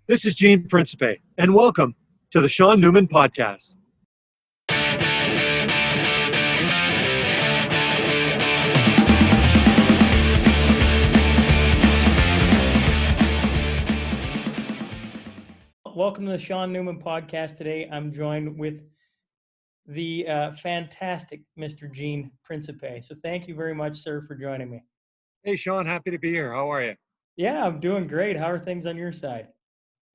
This is Gene Principe, and welcome to the Sean Newman Podcast. Welcome to the Sean Newman Podcast. Today, I'm joined with the fantastic Mr. Gene Principe. So thank you very much, sir, for joining me. Hey, Sean, happy to be here. How are you? Yeah, I'm doing great. How are things on your side?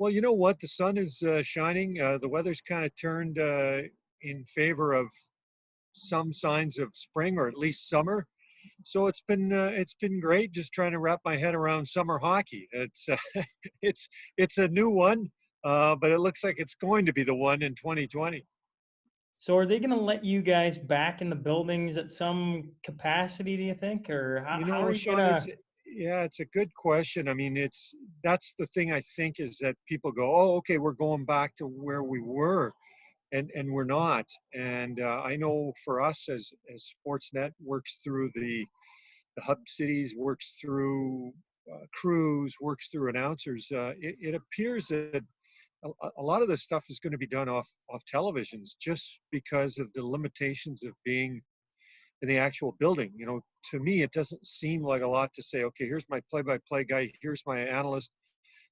Well, you know what? The sun is shining. The weather's kind of turned in favor of some signs of spring, or at least summer. So it's been great. Just trying to wrap my head around summer hockey. It's it's a new one, but it looks like it's going to be the one in 2020. So are they going to let you guys back in the buildings at some capacity, do you think? Or You how are know, you going Sean, to? it's a good question. I mean, that's the thing I think is that people go, oh, okay, we're going back to where we were, and we're not. And I know for us as Sportsnet works through the hub cities, works through crews, works through announcers. It appears that a lot of this stuff is going to be done off televisions just because of the limitations of being in the actual building. You know, to me, it doesn't seem like a lot to say, okay, here's my play-by-play guy, here's my analyst,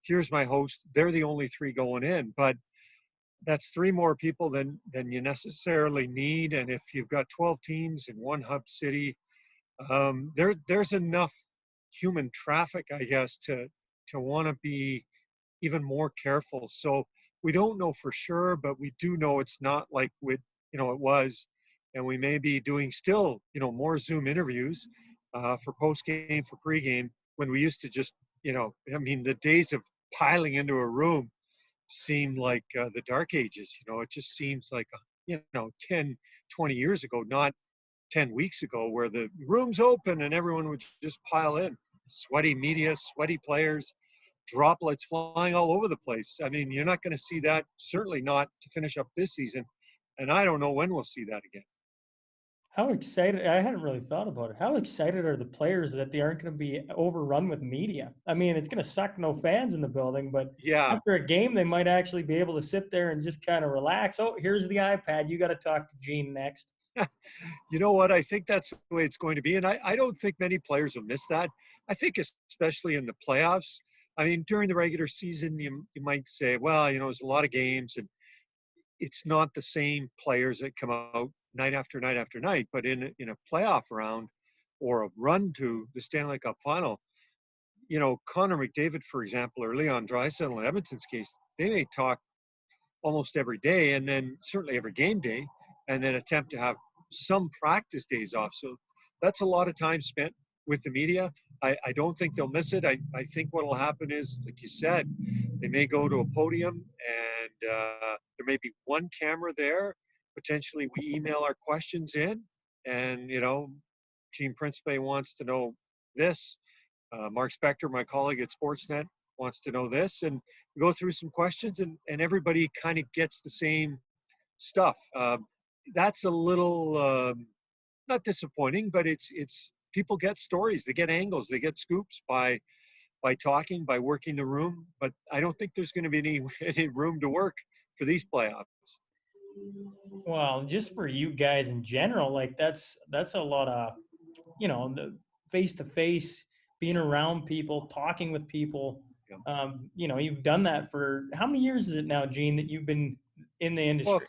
here's my host. They're the only three going in, but that's three more people than you necessarily need. And if you've got 12 teams in one hub city, there's enough human traffic, I guess, to want to be even more careful. So we don't know for sure, but we do know it's not like it was, and we may be doing still, more Zoom interviews for post game, for pre-game, when we used to just, I mean, the days of piling into a room seem like the dark ages. It just seems like, 10, 20 years ago, not 10 weeks ago, where the room's open and everyone would just pile in. Sweaty media, sweaty players, droplets flying all over the place. I mean, you're not going to see that, certainly not to finish up this season. And I don't know when we'll see that again. How excited, I hadn't really thought about it. How excited are the players that they aren't going to be overrun with media? I mean, it's going to suck no fans in the building, but Yeah. after a game, they might actually be able to sit there and just kind of relax. Oh, here's the iPad. You got to talk to Gene next. You know what? I think that's the way it's going to be. And I don't think many players will miss that. I think especially in the playoffs. I mean, during the regular season, you might say, well, there's a lot of games and it's not the same players that come out night after night after night. But in a playoff round or a run to the Stanley Cup final, Connor McDavid, for example, or Leon Draisaitl in Edmonton's case, they may talk almost every day, and then certainly every game day, and then attempt to have some practice days off. So that's a lot of time spent with the media. I don't think they'll miss it. I think what will happen is, like you said, they may go to a podium and there may be one camera there. Potentially we email our questions in and, Gene Principe wants to know this. Mark Spector, my colleague at Sportsnet, wants to know this, and we go through some questions, and everybody kind of gets the same stuff. That's a little not disappointing, but it's people get stories, they get angles, they get scoops by talking, by working the room. But I don't think there's going to be any room to work for these playoffs. Well, just for you guys in general, like that's a lot of, the face to face, being around people, talking with people. Yeah. You've done that for how many years is it now, Gene, that you've been in the Well, industry?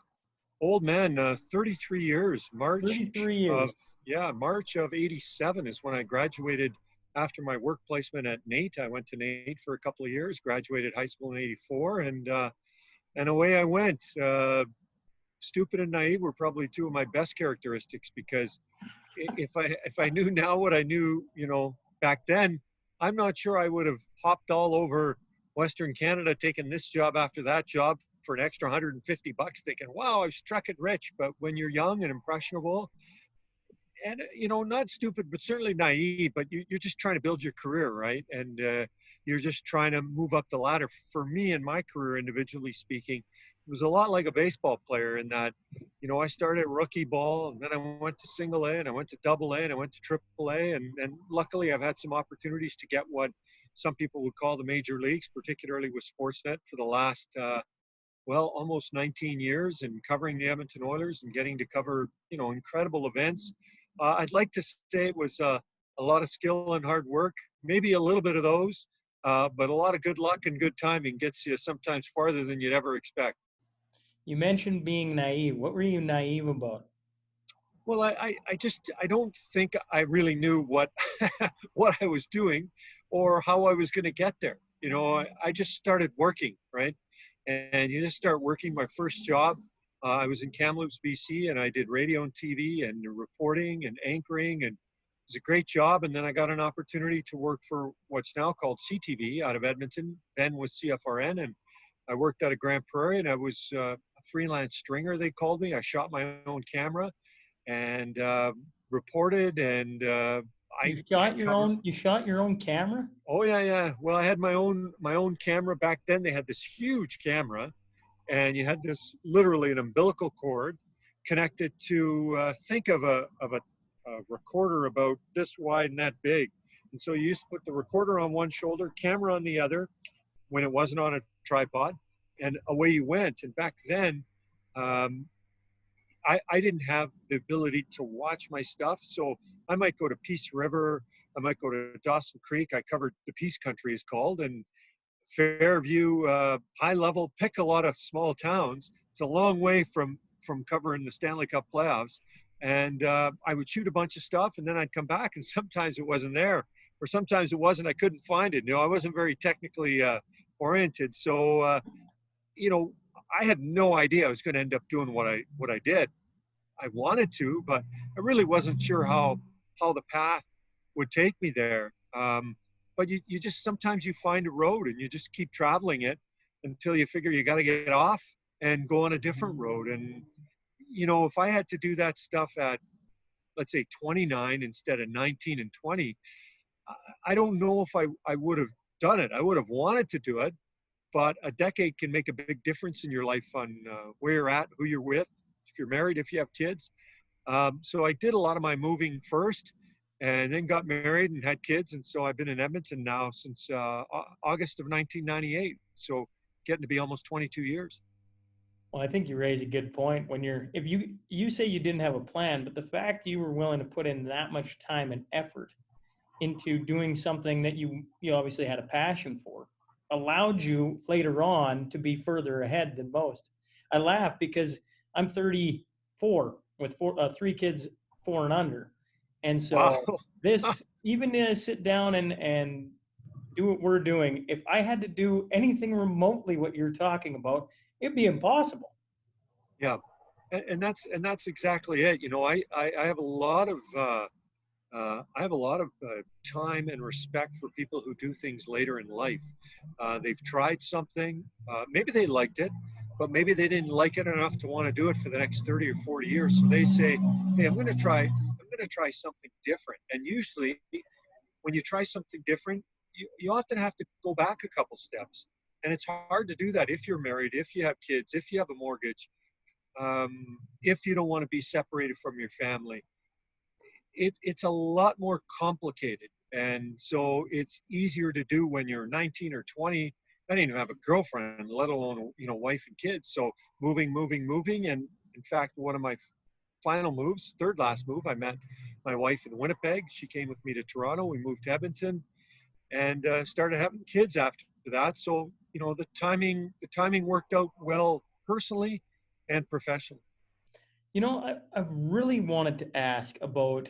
old man, 33 years. March 33 of years. March of '87 is when I graduated after my work placement at NAIT. I went to NAIT for a couple of years, graduated high school in '84, and away I went. Stupid and naive were probably two of my best characteristics, because if I knew now what I knew, back then, I'm not sure I would have hopped all over Western Canada, taking this job after that job for an extra $150, thinking, wow, I've struck it rich. But when you're young and impressionable and, not stupid, but certainly naive, but you're just trying to build your career, right? And you're just trying to move up the ladder. For me in my career, individually speaking, it was a lot like a baseball player in that, I started rookie ball, and then I went to single A, and I went to double A, and I went to triple A. And luckily I've had some opportunities to get what some people would call the major leagues, particularly with Sportsnet for the last, well, almost 19 years, and covering the Edmonton Oilers and getting to cover, incredible events. I'd like to say it was a lot of skill and hard work, maybe a little bit of those, but a lot of good luck and good timing gets you sometimes farther than you'd ever expect. You mentioned being naive. What were you naive about? Well, I don't think I really knew what what I was doing or how I was going to get there. I just started working, right? And you just start working. My first job, I was in Kamloops, BC, and I did radio and TV and reporting and anchoring, and it was a great job. And then I got an opportunity to work for what's now called CTV out of Edmonton, then was CFRN, and I worked out of Grand Prairie, and I was a freelance stringer. They called me. I shot my own camera and reported, and I covered. You shot your own camera? Oh yeah, yeah. Well, I had my own camera back then. They had this huge camera, and you had this literally an umbilical cord connected to think of a recorder about this wide and that big. And so you used to put the recorder on one shoulder, camera on the other, when it wasn't on a tripod, and away you went. And back then, um, I didn't have the ability to watch my stuff. So I might go to Peace River, I might go to Dawson Creek. I covered the Peace Country is called, and Fairview, high level, pick a lot of small towns. It's a long way from covering the Stanley Cup playoffs. And I would shoot a bunch of stuff, and then I'd come back, and sometimes it wasn't there, or sometimes it wasn't. I couldn't find it. I wasn't very technically oriented, so you know, I had no idea I was going to end up doing what I did. I wanted to, but I really wasn't sure how the path would take me there. But you just sometimes you find a road and you just keep traveling it until you figure you got to get off and go on a different road. And if I had to do that stuff at, let's say, 29 instead of 19 and 20, I don't know if I would have done it. I would have wanted to do it, but a decade can make a big difference in your life on where you're at, who you're with, if you're married, if you have kids. So I did a lot of my moving first, and then got married and had kids. And so I've been in Edmonton now since August of 1998. So getting to be almost 22 years. Well, I think you raise a good point. If you say you didn't have a plan, but the fact you were willing to put in that much time and effort into doing something that you obviously had a passion for allowed you later on to be further ahead than most. I laugh because I'm 34 with three kids, 4 and under. And Wow. so this, even to sit down and do what we're doing, if I had to do anything remotely what you're talking about, it'd be impossible. Yeah. And that's exactly it. I have a lot of time and respect for people who do things later in life. They've tried something, maybe they liked it, but maybe they didn't like it enough to want to do it for the next 30 or 40 years. So they say, "Hey, I'm going to try something different." And usually, when you try something different, you often have to go back a couple steps, and it's hard to do that if you're married, if you have kids, if you have a mortgage, if you don't want to be separated from your family. It's a lot more complicated. And so it's easier to do when you're 19 or 20. I didn't even have a girlfriend, let alone, wife and kids. So moving. And in fact, one of my final moves, third last move, I met my wife in Winnipeg. She came with me to Toronto. We moved to Edmonton and started having kids after that. So, the timing worked out well personally and professionally. I've really wanted to ask about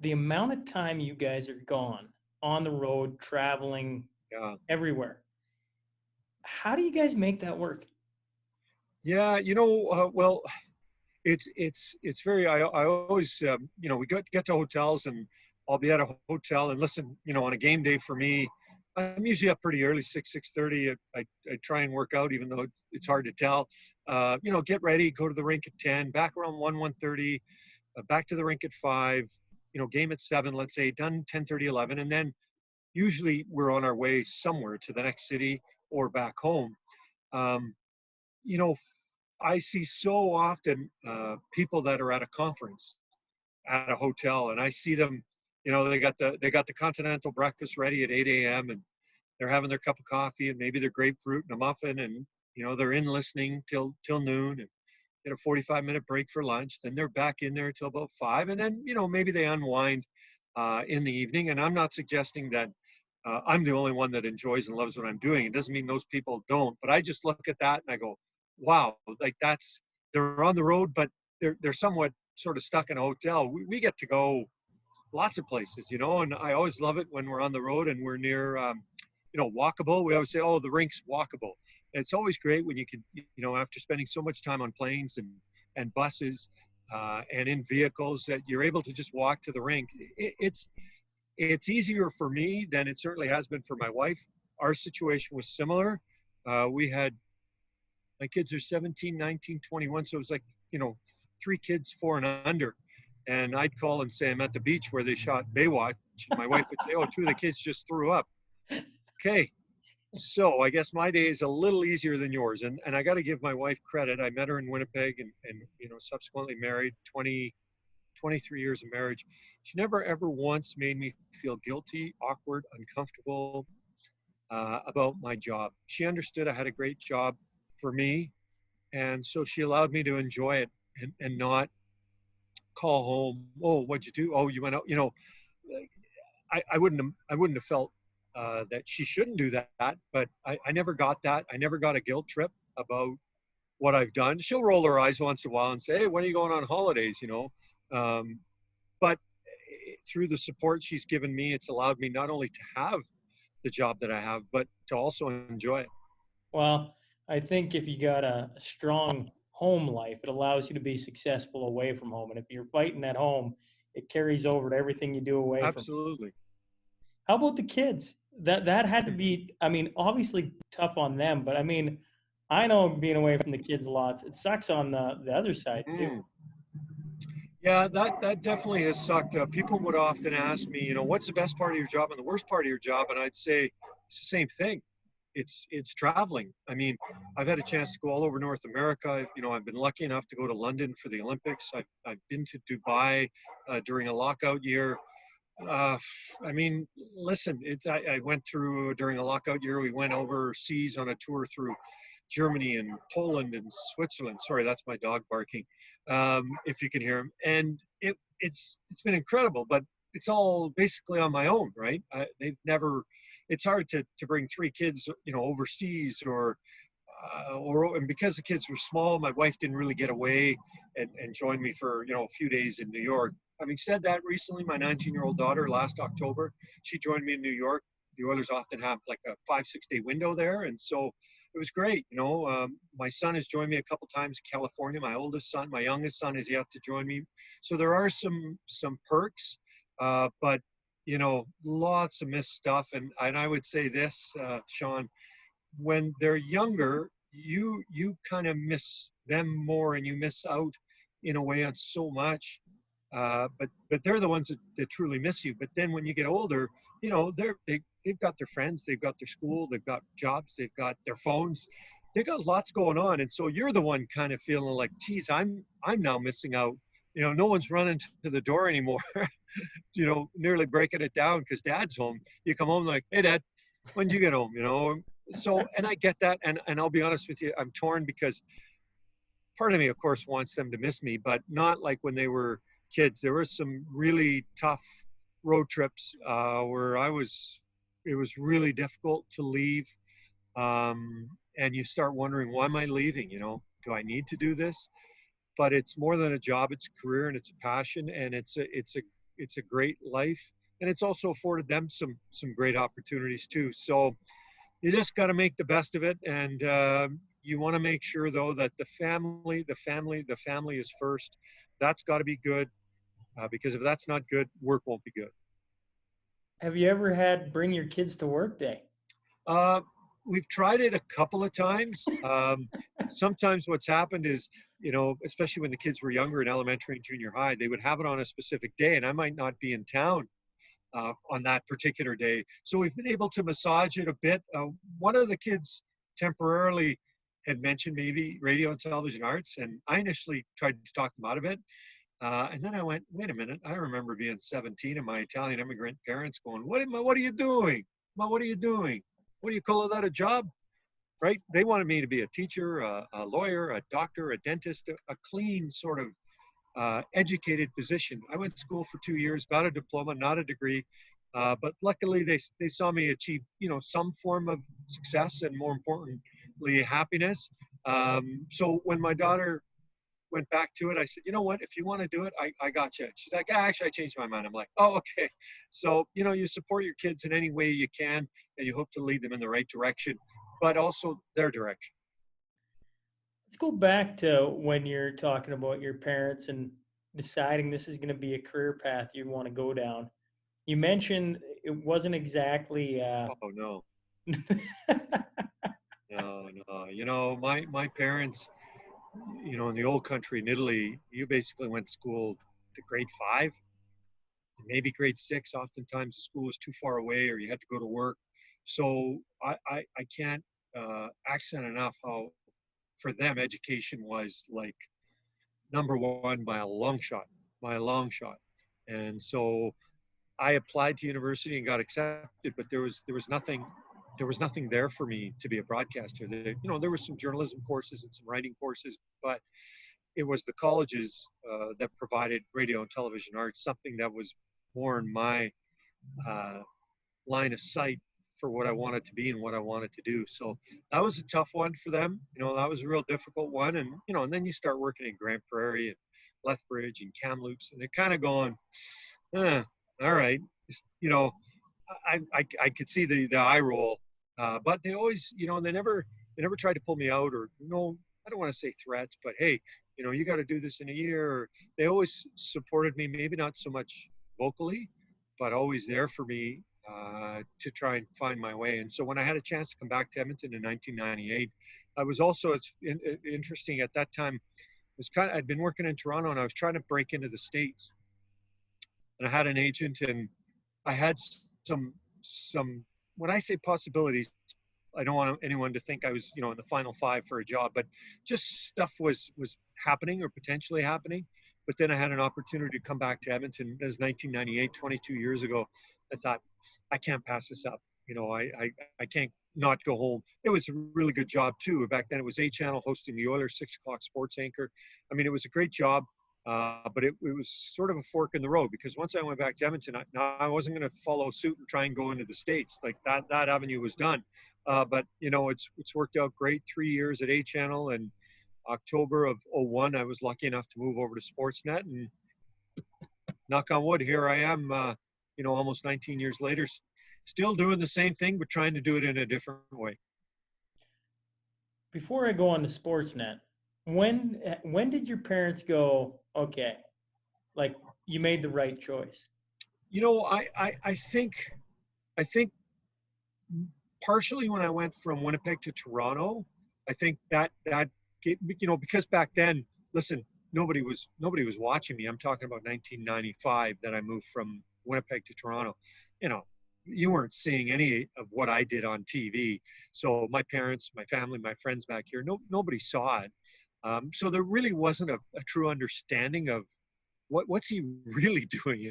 the amount of time you guys are gone on the road, traveling Yeah. everywhere. How do you guys make that work? Yeah. Well, it's very. I always we get to hotels, and I'll be at a hotel and listen. On a game day for me, I'm usually up pretty early, 6:30. I try and work out, even though it's hard to tell. Get ready, go to the rink at 10, back around 1:30, back to the rink at 5. Game at 7, let's say, done 10:30, 11, and then usually we're on our way somewhere to the next city or back home. Um, you know, I see so often people that are at a conference at a hotel, and I see them. They got the continental breakfast ready at 8 a.m. and they're having their cup of coffee and maybe their grapefruit and a muffin, and they're in listening till noon, and get a 45-minute break for lunch. Then they're back in there till about 5, and then maybe they unwind in the evening. And I'm not suggesting that I'm the only one that enjoys and loves what I'm doing. It doesn't mean those people don't, but I just look at that and I go, wow, like they're on the road, but they're somewhat sort of stuck in a hotel. We get to go lots of places, and I always love it when we're on the road and we're near, walkable. We always say, oh, the rink's walkable. And it's always great when you can, after spending so much time on planes and buses and in vehicles, that you're able to just walk to the rink. It's easier for me than it certainly has been for my wife. Our situation was similar. We had, my kids are 17, 19, 21. So it was like, 3 kids, 4 and under. And I'd call and say I'm at the beach where they shot Baywatch. My wife would say, oh, 2 of the kids just threw up. Okay. So I guess my day is a little easier than yours. And I got to give my wife credit. I met her in Winnipeg and subsequently married, 23 years of marriage. She never, ever once made me feel guilty, awkward, uncomfortable about my job. She understood I had a great job for me. And so she allowed me to enjoy it and not call home. Oh, what'd you do? Oh, you went out. I wouldn't have felt that she shouldn't do that, but I never got that. I never got a guilt trip about what I've done. She'll roll her eyes once in a while and say, hey, when are you going on holidays? But through the support she's given me, it's allowed me not only to have the job that I have, but to also enjoy it. Well, I think if you got a strong home life, it allows you to be successful away from home. And if you're fighting at home, it carries over to everything you do away from. Absolutely. How about the kids? That had to be, I mean, obviously tough on them, but I mean, I know being away from the kids lots, it sucks on the other side too. Yeah, that definitely has sucked. People would often ask me, what's the best part of your job and the worst part of your job? And I'd say it's the same thing. It's traveling. I mean, I've had a chance to go all over North America. I've been lucky enough to go to London for the Olympics. I've been to Dubai during a lockout year. I mean, listen, I went through during a lockout year. We went overseas on a tour through Germany and Poland and Switzerland. Sorry, that's my dog barking. If you can hear him, and it's been incredible. But it's all basically on my own, right? They've never. It's hard to bring 3 kids, overseas and because the kids were small, my wife didn't really get away and join me for a few days in New York. Having said that, recently my 19-year-old daughter, last October, she joined me in New York. The Oilers often have like a 5-6 day window there, and so it was great. My son has joined me a couple times in California. My oldest son, my youngest son, is yet to join me. So there are some perks, but lots of missed stuff. And I would say this, Sean, when they're younger, you kind of miss them more, and you miss out in a way on so much. But they're the ones that truly miss you. But then when you get older, they've got their friends, they've got their school, they've got jobs, they've got their phones, they've got lots going on, and so you're the one kind of feeling like, geez, I'm now missing out. No one's running to the door anymore. Nearly breaking it down because dad's home. You come home like, hey, dad, when did you get home? So, and I get that. And I'll be honest with you, I'm torn because part of me, of course, wants them to miss me, but not like when they were kids. There were some really tough road trips where it was really difficult to leave. And you start wondering, why am I leaving? Do I need to do this? But it's more than a job. It's a career and it's a passion, and it's a great life, and it's also afforded them some great opportunities too. So you just got to make the best of it, and you want to make sure though that the family is first. That's got to be good, because if that's not good, work won't be good. Have you ever had bring your kids to work day? We've tried it a couple of times. Sometimes what's happened is, especially when the kids were younger in elementary and junior high, they would have it on a specific day, and I might not be in town on that particular day. So we've been able to massage it a bit. One of the kids temporarily had mentioned maybe radio and television arts, and I initially tried to talk them out of it. And then I went, wait a minute, I remember being 17 and my Italian immigrant parents going, what are you doing? What are you doing? what do you call that, a job? Right? They wanted me to be a teacher, a lawyer, a doctor, a dentist, a clean sort of educated position. I went to school for 2 years, got a diploma, not a degree, but luckily they saw me achieve some form of success and more importantly happiness. So when my daughter went back to it, I said, you know what, if you want to do it, I got you. She's like, actually, I changed my mind. I'm like, oh, okay. So, you support your kids in any way you can, and you hope to lead them in the right direction, but also their direction. Let's go back to when you're talking about your parents and deciding this is going to be a career path you want to go down. You mentioned it wasn't exactly. Oh, no, no, no. My parents, in the old country in Italy, you basically went to school to grade 5, maybe grade 6. Oftentimes the school was too far away or you had to go to work. So I can't accent enough how for them education was like number one by a long shot. And so I applied to university and got accepted, but there was nothing there for me to be a broadcaster. There were some journalism courses and some writing courses, but it was the colleges that provided radio and television arts, something that was more in my uh, line of sight for what I wanted to be and what I wanted to do. So that was a tough one for them. That was a real difficult one. And then you start working in Grand Prairie and Lethbridge and Kamloops, and they're kind of going, all right. You know, I could see the eye roll, but they always, they never tried to pull me out or, I don't want to say threats, but hey, you got to do this in a year. Or they always supported me, maybe not so much vocally, but always there for me to try and find my way. And so when I had a chance to come back to Edmonton in 1998, I was also, interesting at that time, I'd been working in Toronto and I was trying to break into the States. And I had an agent and I had some when I say possibilities, I don't want anyone to think I was, in the final five for a job, but just stuff was happening or potentially happening. But then I had an opportunity to come back to Edmonton. That was 1998, 22 years ago. I thought, I can't pass this up. I can't not go home. It was a really good job too. Back then it was A Channel hosting the Oilers 6 o'clock sports anchor. I mean, it was a great job. But it was sort of a fork in the road because once I went back to Edmonton, I wasn't going to follow suit and try and go into the States. Like that avenue was done. But it's worked out great. 3 years at A Channel, and October of '01, I was lucky enough to move over to Sportsnet, and knock on wood, here I am. Almost 19 years later, still doing the same thing, but trying to do it in a different way. Before I go on to Sportsnet, when did your parents go, okay, like you made the right choice? I think partially when I went from Winnipeg to Toronto, I think that because back then, listen, nobody was watching me. I'm talking about 1995 that I moved from Winnipeg to Toronto. You know, you weren't seeing any of what I did on TV. So my parents, my family, my friends back here, nobody saw it. So there really wasn't a true understanding of what's he really doing,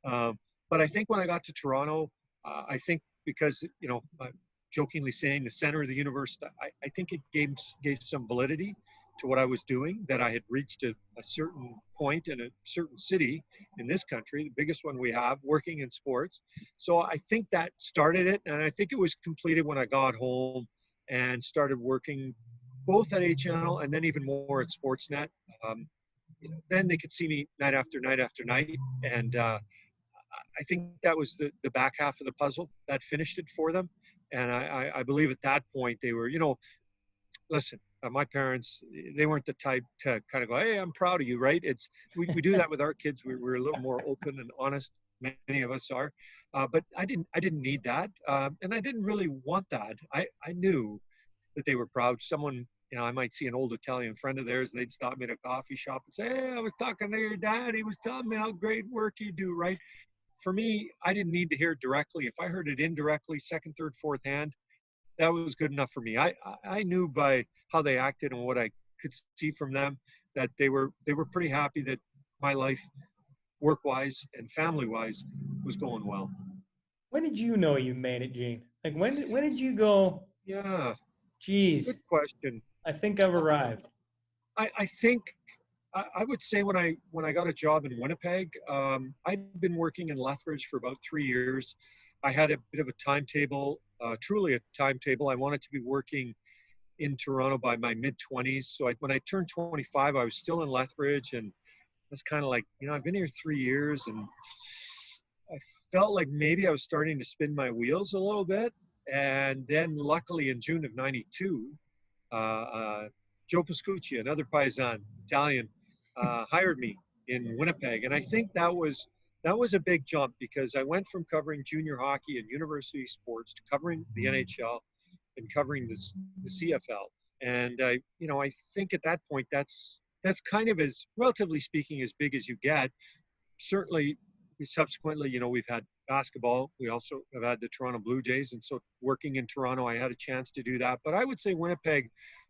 but I think when I got to Toronto, I think because, jokingly saying the center of the universe, I think it gave some validity to what I was doing, that I had reached a certain point in a certain city in this country, the biggest one we have, working in sports. So I think that started it. And I think it was completed when I got home and started working both at A Channel and then even more at Sportsnet. Then they could see me night after night after night. And I think that was the back half of the puzzle that finished it for them. And I believe at that point they were, listen, my parents, they weren't the type to kind of go, hey, I'm proud of you, right? We do that with our kids. We're a little more open and honest. Many of us are. But I didn't need that. And I didn't really want that. I knew that they were proud. Someone, I might see an old Italian friend of theirs, they'd stop me at a coffee shop and say, hey, I was talking to your dad. He was telling me how great work you do, right? For me, I didn't need to hear it directly. If I heard it indirectly, second, third, fourth hand, that was good enough for me. I knew by how they acted and what I could see from them that they were pretty happy that my life, work-wise and family-wise, was going well. When did you know you made it, Gene? Like when did you go, Yeah, good geez, question. I think I've arrived? I think I would say when I got a job in Winnipeg, I'd been working in Lethbridge for about 3 years. I had a bit of a timetable, truly a timetable. I wanted to be working in Toronto by my mid 20s. So when I turned 25, I was still in Lethbridge, and that's kind of like, I've been here 3 years, and I felt like maybe I was starting to spin my wheels a little bit. And then, luckily, in June of '92, Joe Pascucci, another Paisan Italian, hired me in Winnipeg, and I think that was a big jump because I went from covering junior hockey and university sports to covering the NHL and covering the CFL. And I think at that point that's kind of, as relatively speaking, as big as you get. Certainly, subsequently, we've had basketball. We also have had the Toronto Blue Jays, and so working in Toronto, I had a chance to do that. But I would say Winnipeg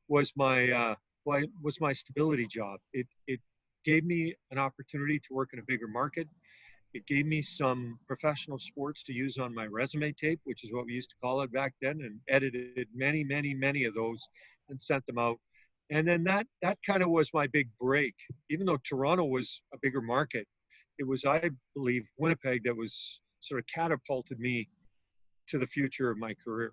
was my stability job. It gave me an opportunity to work in a bigger market. It gave me some professional sports to use on my resume tape, which is what we used to call it back then, and edited many, many, many of those and sent them out. And then that kind of was my big break. Even though Toronto was a bigger market, it was, I believe, Winnipeg that was sort of catapulted me to the future of my career.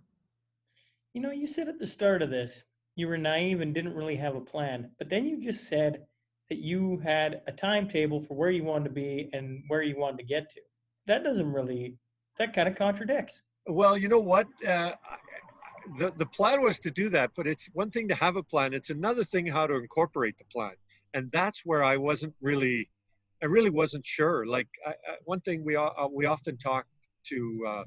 You said at the start of this, you were naive and didn't really have a plan, but then you just said that you had a timetable for where you wanted to be and where you wanted to get to. That doesn't really, that kind of contradicts. Well, you know what? The plan was to do that, but it's one thing to have a plan. It's another thing how to incorporate the plan, and that's where I really wasn't sure. Like one thing we often talk to,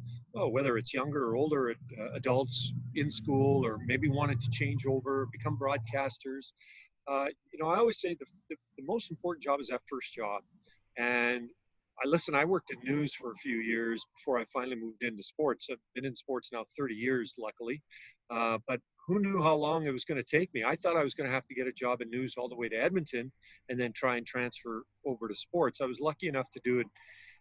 whether it's younger or older adults in school, or maybe wanted to change over, become broadcasters. I always say the most important job is that first job. And I worked in news for a few years before I finally moved into sports. I've been in sports now 30 years, luckily. But who knew how long it was going to take me? I thought I was going to have to get a job in news all the way to Edmonton and then try and transfer over to sports. I was lucky enough to do it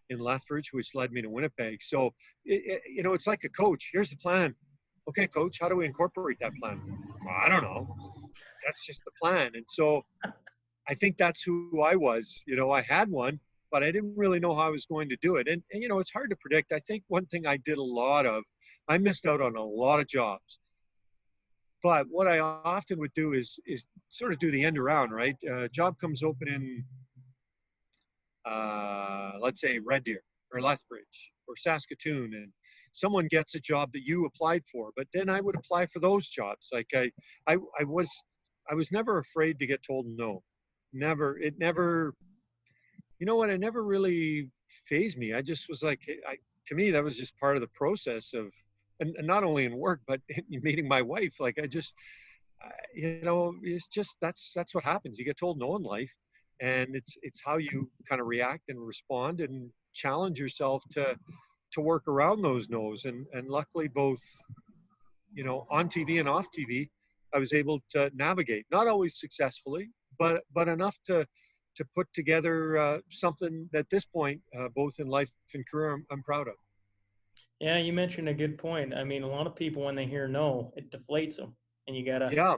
in Lethbridge, which led me to Winnipeg. So, it's like a coach. Here's the plan. Okay, coach, how do we incorporate that plan? Well, I don't know. That's just the plan. And so I think that's who I was. I had one, but I didn't really know how I was going to do it. And it's hard to predict. I think one thing I did a lot of, I missed out on a lot of jobs. But what I often would do is sort of do the end around, right? Job comes open in, let's say, Red Deer or Lethbridge or Saskatoon, and someone gets a job that you applied for. But then I would apply for those jobs. Like I was never afraid to get told no. Never. It never. You know what? It never really phased me. I just was like, to me, that was just part of the process of, and not only in work, but in meeting my wife. Like it's just that's what happens. You get told no in life, and it's how you kind of react and respond and challenge yourself to work around those no's. And luckily, both on TV and off TV, I was able to navigate. Not always successfully, but enough to put together something at this point, both in life and career, I'm proud of. Yeah, you mentioned a good point. I mean, a lot of people, when they hear no, it deflates them. And Yeah,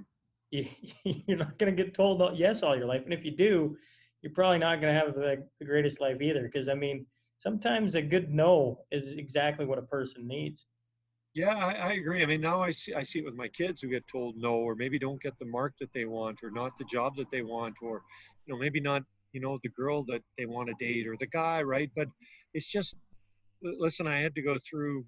you, you're not going to get told yes all your life. And if you do, you're probably not going to have the greatest life either. Because, I mean, sometimes a good no is exactly what a person needs. yeah, I agree. I mean, now I see it with my kids who get told no, or maybe don't get the mark that they want, or not the job that they want, or maybe not the girl that they want to date, or the guy, right? But it's just, listen, I had to go through,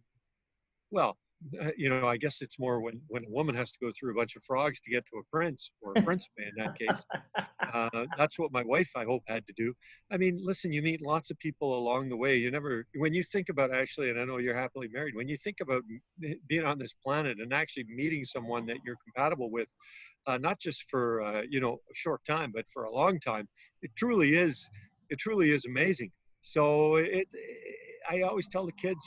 well, I guess it's more when a woman has to go through a bunch of frogs to get to a prince, or a principe in that case. That's what my wife, I hope, had to do. I mean, listen, you meet lots of people along the way. You never, when you think about, actually, and I know you're happily married, when you think about being on this planet and actually meeting someone that you're compatible with, not just for a short time, but for a long time, it truly is. It truly is amazing. So I always tell the kids,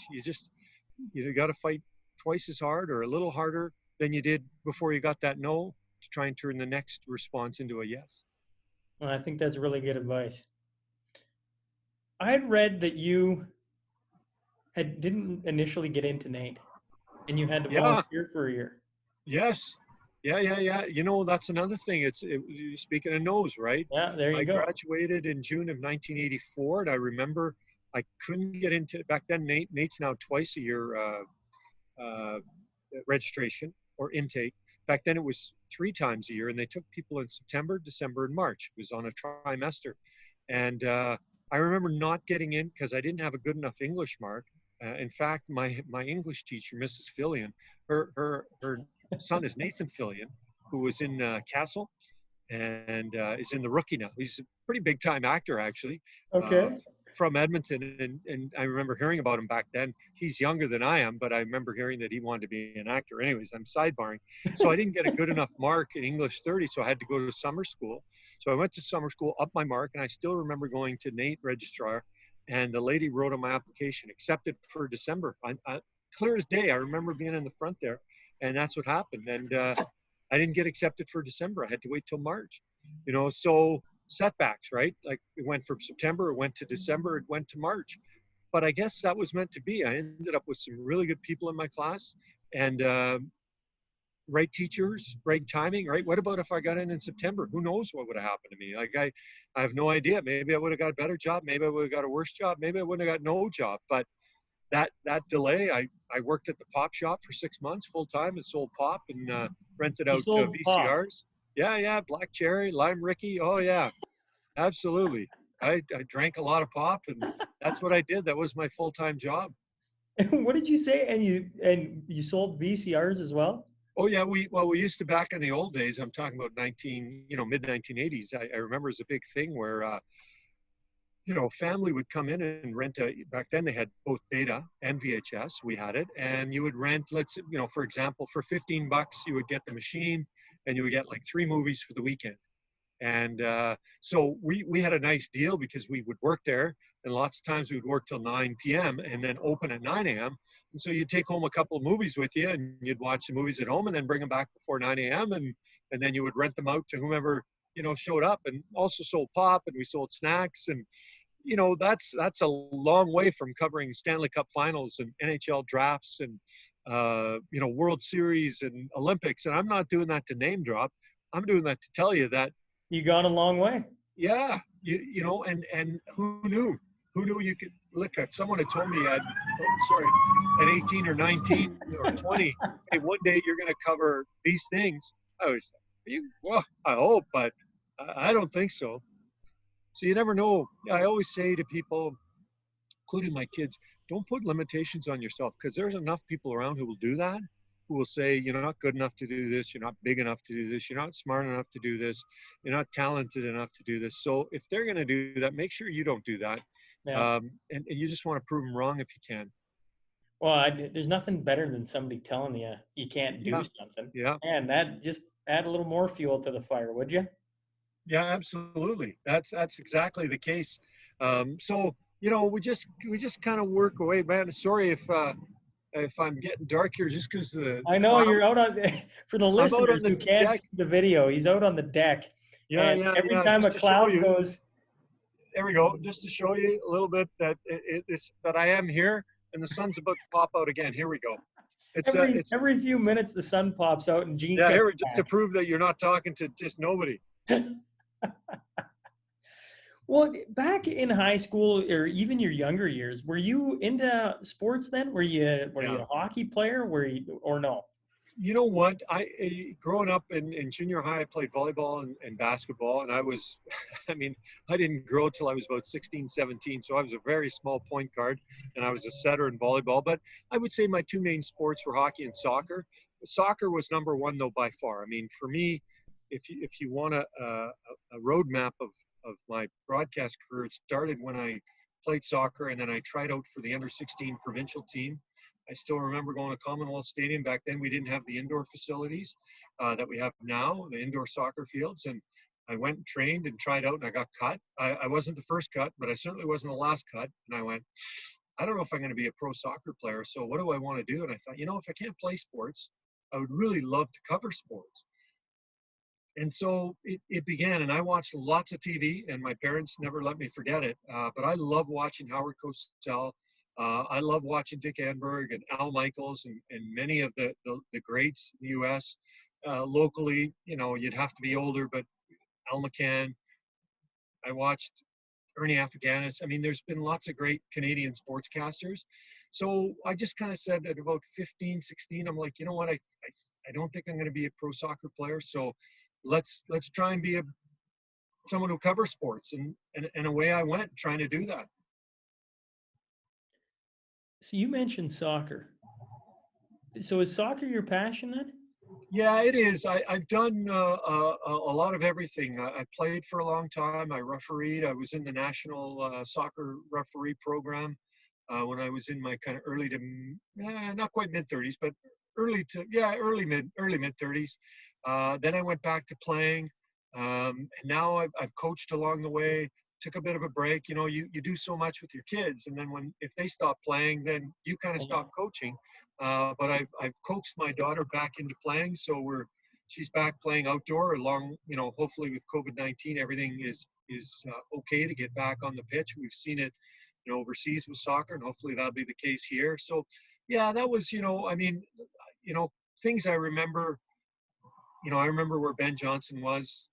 you got to fight twice as hard or a little harder than you did before you got that no, to try and turn the next response into a yes. Well, I think that's really good advice. I had read that you didn't initially get into Nate, and you had to Yeah. volunteer for a year. Yes. Yeah. You know, that's another thing. Speaking of nose, right? Yeah, there you I go. graduated in June of 1984, and I remember I couldn't get into back then. Nate's now twice a year registration or intake. Back then it was 3 times a year, and they took people in September, December, and March. It was on a trimester, and I remember not getting in because I didn't have a good enough English mark. In fact, my English teacher, Mrs. Fillion, her son is Nathan Fillion, who was in Castle and is in The Rookie now. He's a pretty big time actor, actually, uh, Okay. from Edmonton. And I remember hearing about him back then. He's younger than I am, but I remember hearing that he wanted to be an actor. Anyways, I'm sidebarring. So I didn't get a good enough mark in English 30, so I had to go to summer school. So I went to summer school, up my mark, and I still remember going to Nate registrar, and the lady wrote on my application, accepted for December. Clear as day, I remember being in the front there, and that's what happened. And I didn't get accepted for December. I had to wait till March. So setbacks, right? Like it went from September, it went to December, it went to March. But I guess that was meant to be. I ended up with some really good people in my class, and right teachers, right timing, right? What about if I got in September? Who knows what would have happened to me? Like I have no idea. Maybe I would have got a better job. Maybe I would have got a worse job. Maybe I wouldn't have got no job. But that delay, I worked at the pop shop for 6 months full time and sold pop and rented You out sold pop. VCRs. Yeah, Black Cherry, Lime Ricky. Oh yeah, absolutely. I drank a lot of pop, and that's what I did. That was my full time job. What did you say? And you sold VCRs as well? Oh yeah, we used to back in the old days. I'm talking about mid 1980s. I remember it was a big thing where family would come in and rent back then they had both beta and VHS. We had it, and you would rent, for example, for $15, you would get the machine, and you would get like 3 movies for the weekend. And so we had a nice deal because we would work there, and lots of times we would work till 9 p.m. and then open at 9 a.m. And so you'd take home a couple of movies with you, and you'd watch the movies at home, and then bring them back before 9 a.m. and then you would rent them out to whomever showed up. And also sold pop, and we sold snacks, and that's a long way from covering Stanley Cup finals and NHL drafts and World Series and Olympics. And I'm not doing that to name drop. I'm doing that to tell you that, You gone a long way. yeah, and who knew? Who knew you could look? If someone had told me at 18 or 19 or 20, hey, one day you're going to cover these things, I was, well, I hope, but I don't think so. So you never know. I always say to people, including my kids, don't put limitations on yourself, because there's enough people around who will do that, who will say, you're not good enough to do this, you're not big enough to do this, you're not smart enough to do this, you're not talented enough to do this. So if they're going to do that, make sure you don't do that. Yeah. And you just want to prove them wrong if you can. Well, there's nothing better than somebody telling you you can't do Yeah. something. Yeah. And that just add a little more fuel to the fire, would you? Yeah, absolutely. That's exactly the case. So we just kind of work away, man. Sorry if I'm getting dark here, just because the I know cloud. you're out on for the I'm out on listeners the who can't deck. see the video. He's out on the deck, Yeah, and yeah, every yeah. time a Just to show cloud you, goes, there we go. Just to show you a little bit that that I am here, and the sun's about to pop out again. Here we go. It's every few minutes the sun pops out and Gene yeah. comes Here, just to prove that you're not talking to just nobody. back. Well, back in high school or even your younger years, were you into sports then? Were you Yeah. a hockey player? Or no? You know what? Growing up in junior high, I played volleyball and basketball, and I was, I mean, I didn't grow till I was about 16, 17, so I was a very small point guard, and I was a setter in volleyball. But I would say my two main sports were hockey and soccer. Soccer was number one, though, by far. I mean, for me, if you want a roadmap of my broadcast career, it started when I played soccer, and then I tried out for the under 16 provincial team. I still remember going to Commonwealth Stadium. Back then, we didn't have the indoor facilities that we have now, the indoor soccer fields. And I went and trained and tried out, and I got cut. I wasn't the first cut, but I certainly wasn't the last cut. And I went, I don't know if I'm going to be a pro soccer player. So what do I want to do? And I thought, if I can't play sports, I would really love to cover sports. And so it began, and I watched lots of TV, and my parents never let me forget it. But I love watching Howard Cosell, I love watching Dick Enberg and Al Michaels and many of the greats in the U.S. Locally, you'd have to be older, but Al McCann. I watched Ernie Afghani's. I mean, there's been lots of great Canadian sportscasters. So I just kind of said at about 15, 16, I'm like, you know what? I don't think I'm going to be a pro soccer player. So let's try and be someone who covers sports. And away I went trying to do that. So you mentioned soccer. So is soccer your passion then? Yeah, it is. I've done a lot of everything. I played for a long time. I refereed. I was in the national soccer referee program when I was in my kind of early to not quite mid 30s, but early mid 30s. Then I went back to playing, and now I've coached along the way. Took a bit of a break. You do so much with your kids, and then if they stop playing, then you kind of stop coaching. But I've coaxed my daughter back into playing, so she's back playing outdoor. Along, hopefully with COVID-19, everything is okay to get back on the pitch. We've seen it, overseas with soccer, and hopefully that'll be the case here. So, yeah, that was, I mean, things I remember. I remember where Ben Johnson was.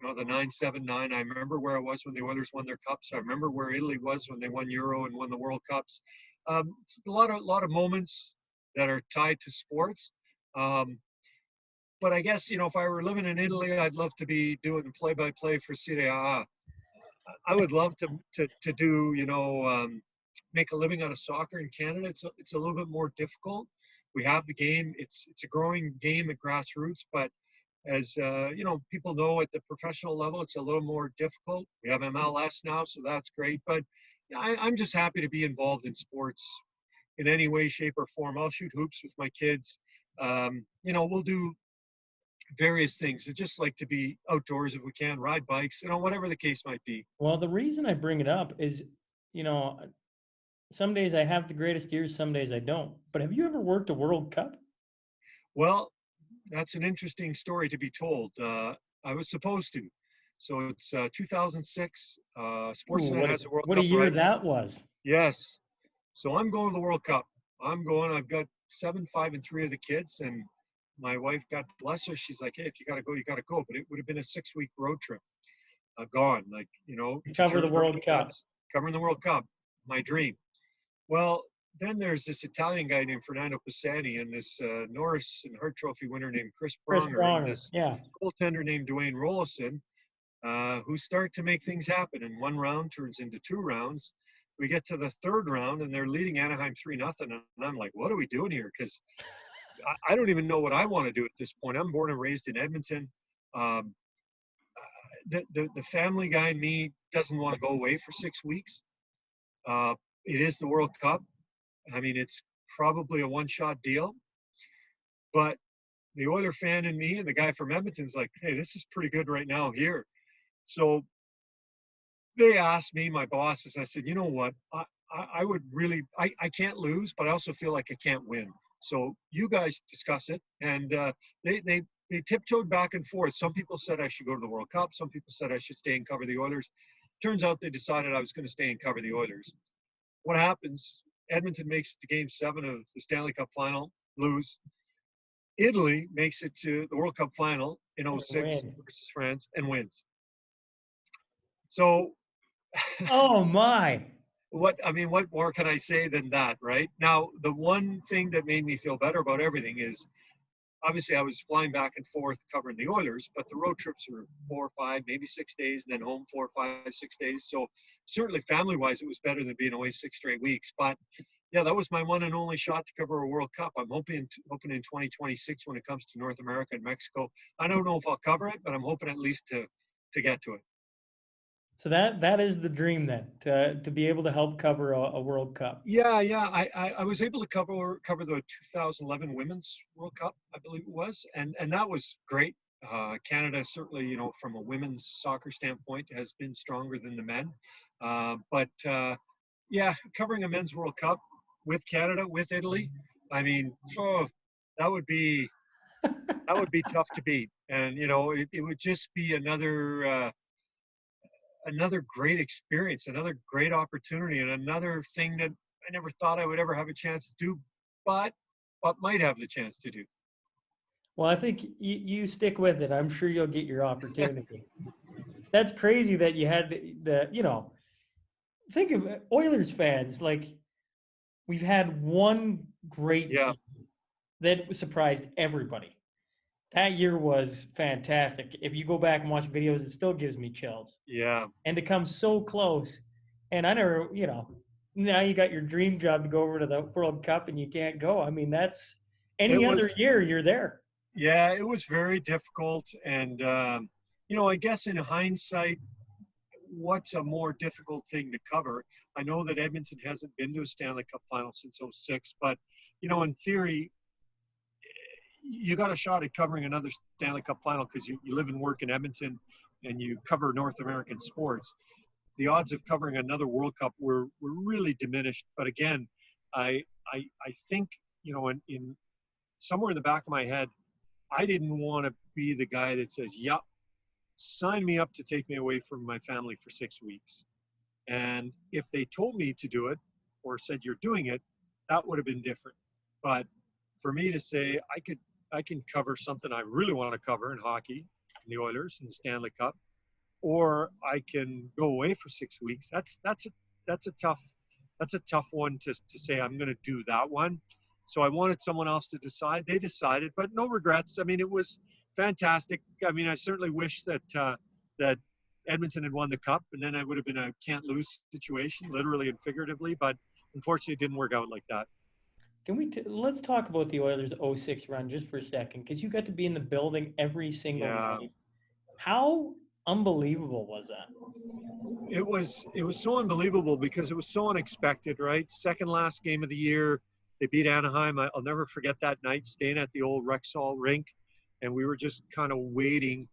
The 9-7-9. I remember where I was when the Oilers won their cups. I remember where Italy was when they won Euro and won the World Cups. A lot of moments that are tied to sports. But I guess, if I were living in Italy, I'd love to be doing play-by-play for Serie A. I would love to do, make a living out of soccer in Canada. It's a little bit more difficult. We have the game. It's a growing game at grassroots, but as people know at the professional level, it's a little more difficult. We have MLS now, so that's great. But I'm just happy to be involved in sports in any way, shape, or form. I'll shoot hoops with my kids. We'll do various things. I just like to be outdoors if we can, ride bikes, whatever the case might be. Well, the reason I bring it up is, some days I have the greatest years, some days I don't. But have you ever worked a World Cup? Well, that's an interesting story to be told. I was supposed to. So it's 2006. Sportsnet has a World Cup. What a year rights. That was. Yes. So I'm going to the World Cup. I'm going. I've got 7, 5, and 3 of the kids, and my wife, God bless her, she's like, hey, if you got to go, you got to go. But it would have been a 6-week road trip. Gone, Cover the World Cup. Covering the World Cup, my dream. Well, then there's this Italian guy named Fernando Pisani and this Norris and Hart Trophy winner named Chris Pronger, and this goaltender named Dwayne Rollison, who start to make things happen. And one round turns into 2 rounds. We get to the 3rd round, and they're leading Anaheim 3-0. And I'm like, what are we doing here? Because I don't even know what I want to do at this point. I'm born and raised in Edmonton. The family guy in me doesn't want to go away for 6 weeks. It is the World Cup. I mean, it's probably a one-shot deal. But the Oiler fan in me and the guy from Edmonton's like, hey, this is pretty good right now here. So they asked me, my bosses, I said, you know what? I would really, I can't lose, but I also feel like I can't win. So you guys discuss it. And they tiptoed back and forth. Some people said I should go to the World Cup. Some people said I should stay and cover the Oilers. Turns out they decided I was going to stay and cover the Oilers. What happens? Edmonton makes it to Game 7 of the Stanley Cup Final, lose. Italy makes it to the World Cup Final in 06 versus France and wins. So, oh my! What more can I say than that, right? Now, the one thing that made me feel better about everything is, obviously, I was flying back and forth covering the Oilers, but the road trips were 4 or 5, maybe 6 days, and then home 4 or 5, 6 days. So certainly family-wise, it was better than being away 6 straight weeks. But yeah, that was my one and only shot to cover a World Cup. I'm hoping in 2026 when it comes to North America and Mexico. I don't know if I'll cover it, but I'm hoping at least to get to it. So that is the dream then, to be able to help cover a World Cup. Yeah. I was able to cover the 2011 Women's World Cup, I believe it was, and that was great. Canada certainly, from a women's soccer standpoint, has been stronger than the men. But covering a men's World Cup with Canada, with Italy, I mean, that would be tough to beat, and it would just be another great experience, another great opportunity, and another thing that I never thought I would ever have a chance to do, but might have the chance to do. Well, I think you stick with it. I'm sure you'll get your opportunity. That's crazy that you had think of Oilers fans. Like, we've had one great Yeah, season that surprised everybody. That year was fantastic. If you go back and watch videos, it still gives me chills. yeah. And to come so close, and I never, now you got your dream job to go over to the World Cup and you can't go. I mean, that's It any other was, year you're there. yeah, it was very difficult. And, I guess in hindsight, what's a more difficult thing to cover? I know that Edmonton hasn't been to a Stanley Cup final since '06, but, in theory, you got a shot at covering another Stanley Cup final because you live and work in Edmonton and you cover North American sports. The odds of covering another World Cup were really diminished. But again, I think, in somewhere in the back of my head, I didn't want to be the guy that says, "Yep, sign me up to take me away from my family for 6 weeks." And if they told me to do it or said you're doing it, that would have been different. But for me to say I can cover something I really want to cover in hockey, in the Oilers and the Stanley Cup, or I can go away for 6 weeks. That's a tough one to say I'm going to do that one. So I wanted someone else to decide. They decided, but no regrets. I mean, it was fantastic. I mean, I certainly wish that Edmonton had won the cup, and then I would have been a can't lose situation, literally and figuratively. But unfortunately, it didn't work out like that. Can let's talk about the Oilers' '06 run just for a second, because you got to be in the building every single Yeah, night. How unbelievable was that? it was so unbelievable because it was so unexpected, right? Second last game of the year, they beat Anaheim. I'll never forget that night, staying at the old Rexall rink, and we were just kind of waiting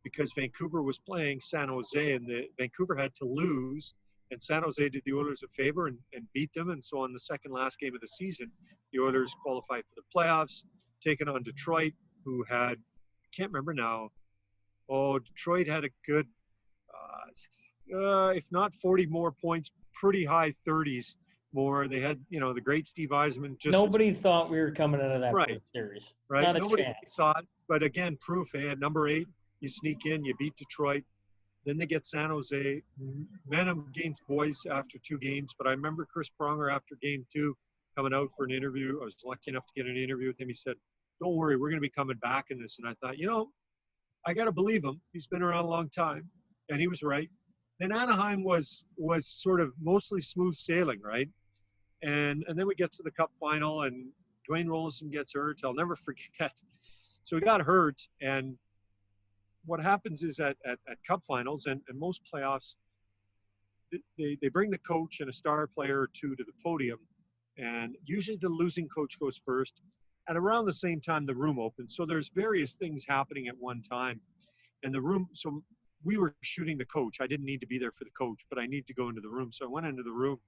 because Vancouver was playing San Jose, and Vancouver had to lose, and San Jose did the Oilers a favor and beat them. And so on the second last game of the season, the Oilers qualified for the playoffs, taking on Detroit, who had, I can't remember now. Oh, Detroit had a good, if not 40 more points, pretty high 30s more. They had, the great Steve Eisman. Just Nobody thought we were coming out of that right, first series. right. Not a Nobody chance. thought, but again, proof. At number 8, you sneak in, you beat Detroit. Then they get San Jose. Men against boys after 2 games. But I remember Chris Pronger after game 2 coming out for an interview. I was lucky enough to get an interview with him. He said, "Don't worry, we're going to be coming back in this." And I thought, I got to believe him. He's been around a long time, and he was right. Then Anaheim was sort of mostly smooth sailing, right? And then we get to the Cup final, and Dwayne Rollison gets hurt. I'll never forget. So he got hurt, and what happens is at Cup finals and most playoffs, they bring the coach and a star player or two to the podium, and usually the losing coach goes first. At around the same time, the room opens. So there's various things happening at one time. And the room, so we were shooting the coach. I didn't need to be there for the coach, but I need to go into the room. So I went into the room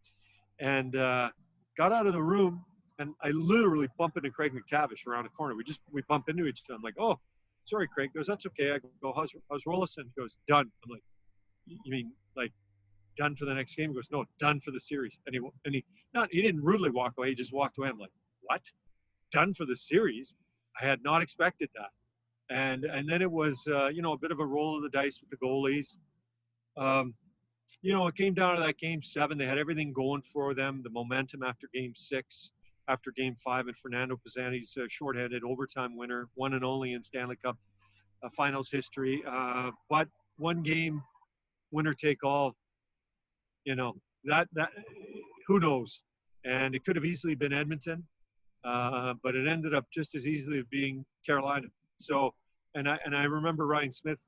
and got out of the room, and I literally bump into Craig McTavish around the corner. We bump into each other. I'm like, "Oh, sorry, Craig." He goes, "That's okay." I go, how's Rollison?" He goes, "Done." I'm like, "You mean like done for the next game?" He goes, "No, done for the series." And he didn't rudely walk away. He just walked away. I'm like, "What? Done for the series?" I had not expected that. And then it was a bit of a roll of the dice with the goalies. Um, it came down to that game 7. They had everything going for them. The momentum after game 6, after game 5, and Fernando Pizzani's shorthanded overtime winner, one and only in Stanley Cup finals history. But one game, winner take all. That who knows? And it could have easily been Edmonton, but it ended up just as easily being Carolina. So, and I remember Ryan Smith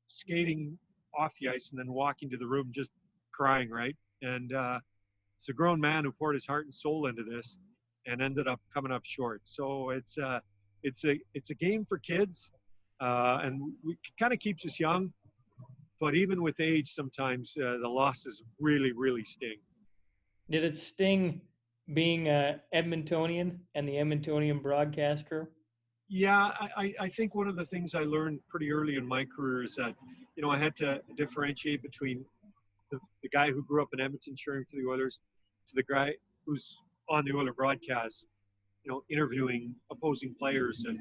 skating off the ice and then walking to the room just crying, right? And it's a grown man who poured his heart and soul into this and ended up coming up short. So it's a game for kids, and it kind of keeps us young. But even with age, sometimes the losses really, really sting. Did it sting being a Edmontonian and the Edmontonian broadcast crew? Yeah, I think one of the things I learned pretty early in my career is that, I had to differentiate between the guy who grew up in Edmonton cheering for the Oilers to the guy who's on the Oiler broadcast, interviewing opposing players and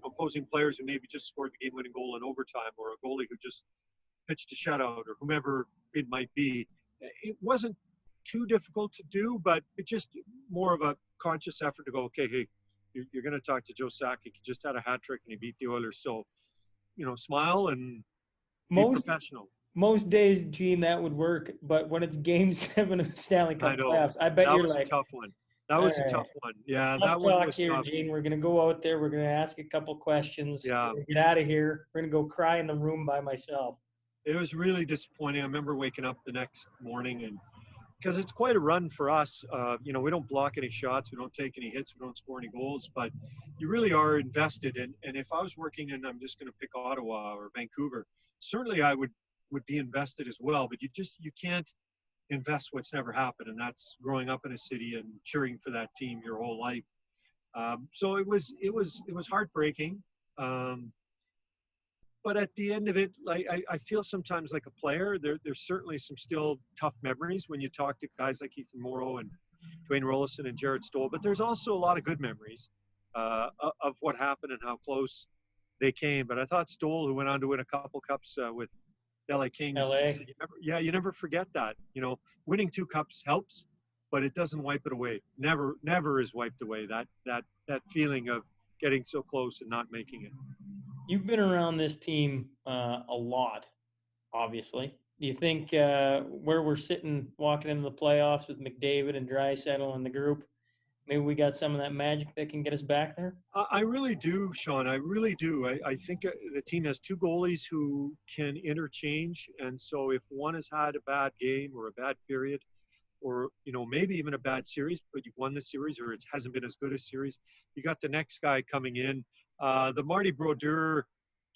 opposing players who maybe just scored the game-winning goal in overtime, or a goalie who just pitched a shutout, or whomever it might be. It wasn't too difficult to do, but it just more of a conscious effort to go, okay, hey, you're going to talk to Joe Sakic. He just had a hat trick and he beat the Oilers. So, smile and be Most professional. most days, Gene, that would work. But when it's Game 7 of the Stanley I Cup know. playoffs, I bet That you're was a like, tough one. That all was a right, tough one. Yeah, tough that one talk was here, tough. Gene. We're gonna go out there. We're gonna ask a couple questions. Yeah. We're gonna get out of here. We're gonna go cry in the room by myself. It was really disappointing. I remember waking up the next morning, and because it's quite a run for us. We don't block any shots, we don't take any hits, we don't score any goals, but you really are invested. And if I was working, and I'm just going to pick Ottawa or Vancouver, certainly I would be invested as well. But you can't invest what's never happened, and that's growing up in a city and cheering for that team your whole life. So it was heartbreaking. Um, but at the end of it, like I feel sometimes like a player, there's certainly some still tough memories when you talk to guys like Ethan Morrow and Dwayne Rollison and Jared Stoll. But there's also a lot of good memories of what happened and how close they came. But I thought Stoll, who went on to win a couple cups with LA Kings, LA. you never forget that. Winning 2 cups helps, but it doesn't wipe it away. Never is wiped away. That feeling of getting so close and not making it. You've been around this team a lot, obviously. Do you think where we're sitting, walking into the playoffs with McDavid and Draisaitl in the group, maybe we got some of that magic that can get us back there? I really do, Sean. I really do. I think the team has 2 goalies who can interchange. And so if one has had a bad game or a bad period, or maybe even a bad series, but you've won the series, or it hasn't been as good a series, you got the next guy coming in. The Marty Brodeur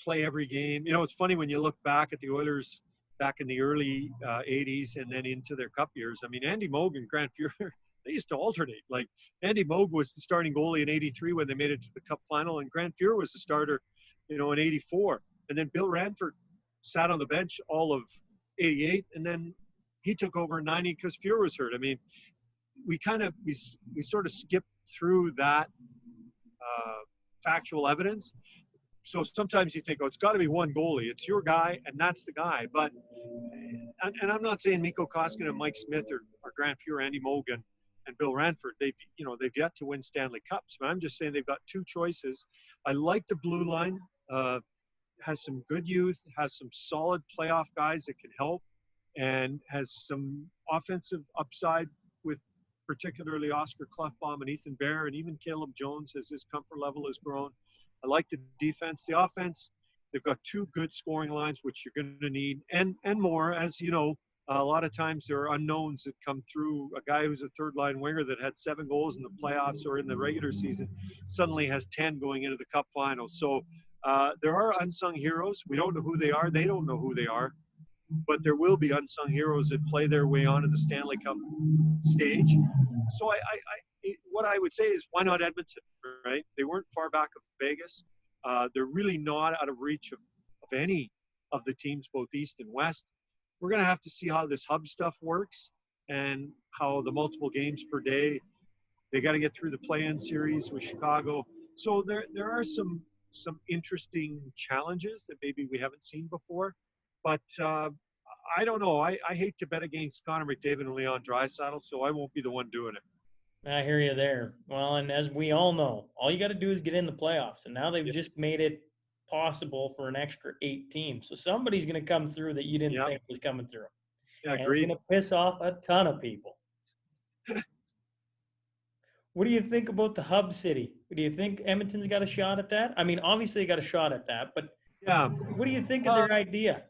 play every game. It's funny when you look back at the Oilers back in the early 80s and then into their cup years. I mean, Andy Moog and Grant Fuhrer, they used to alternate. Like Andy Moog was the starting goalie in '83 when they made it to the cup final, and Grant Fuhrer was the starter, in '84. And then Bill Ranford sat on the bench all of '88, and then he took over in '90 because Fuhrer was hurt. I mean, we sort of skipped through that factual evidence. So sometimes you think, oh, it's got to be one goalie. It's your guy, and that's the guy. But and I'm not saying Mikko Koskinen and Mike Smith or Grant Fuhrer, Andy Mogan, and Bill Ranford. They've yet to win Stanley Cups. But I'm just saying they've got 2 choices. I like the blue line. Has some good youth, has some solid playoff guys that can help, and has some offensive upside with particularly Oscar Klefbom and Ethan Bear, and even Caleb Jones as his comfort level has grown. I like the defense. The offense, they've got 2 good scoring lines, which you're going to need, and more. As you know, a lot of times there are unknowns that come through. A guy who's a third-line winger that had 7 goals in the playoffs or in the regular season suddenly has 10 going into the Cup final. So there are unsung heroes. We don't know who they are. They don't know who they are. But there will be unsung heroes that play their way onto the Stanley Cup stage. So what I would say is, why not Edmonton, right? They weren't far back of Vegas. They're really not out of reach of any of the teams, both East and West. We're going to have to see how this hub stuff works and how the multiple games per day, they got to get through the play-in series with Chicago. So there are some interesting challenges that maybe we haven't seen before. But I don't know. I hate to bet against Connor McDavid and Leon Draisaitl, so I won't be the one doing it. I hear you there. Well, and as we all know, all you got to do is get in the playoffs. And now they've just made it possible for an extra 8 teams. So somebody's going to come through that you didn't think was coming through. Yeah, and agreed. It's going to piss off a ton of people. What do you think about the hub city? Do you think Edmonton's got a shot at that? I mean, obviously they got a shot at that, but what do you think of their idea?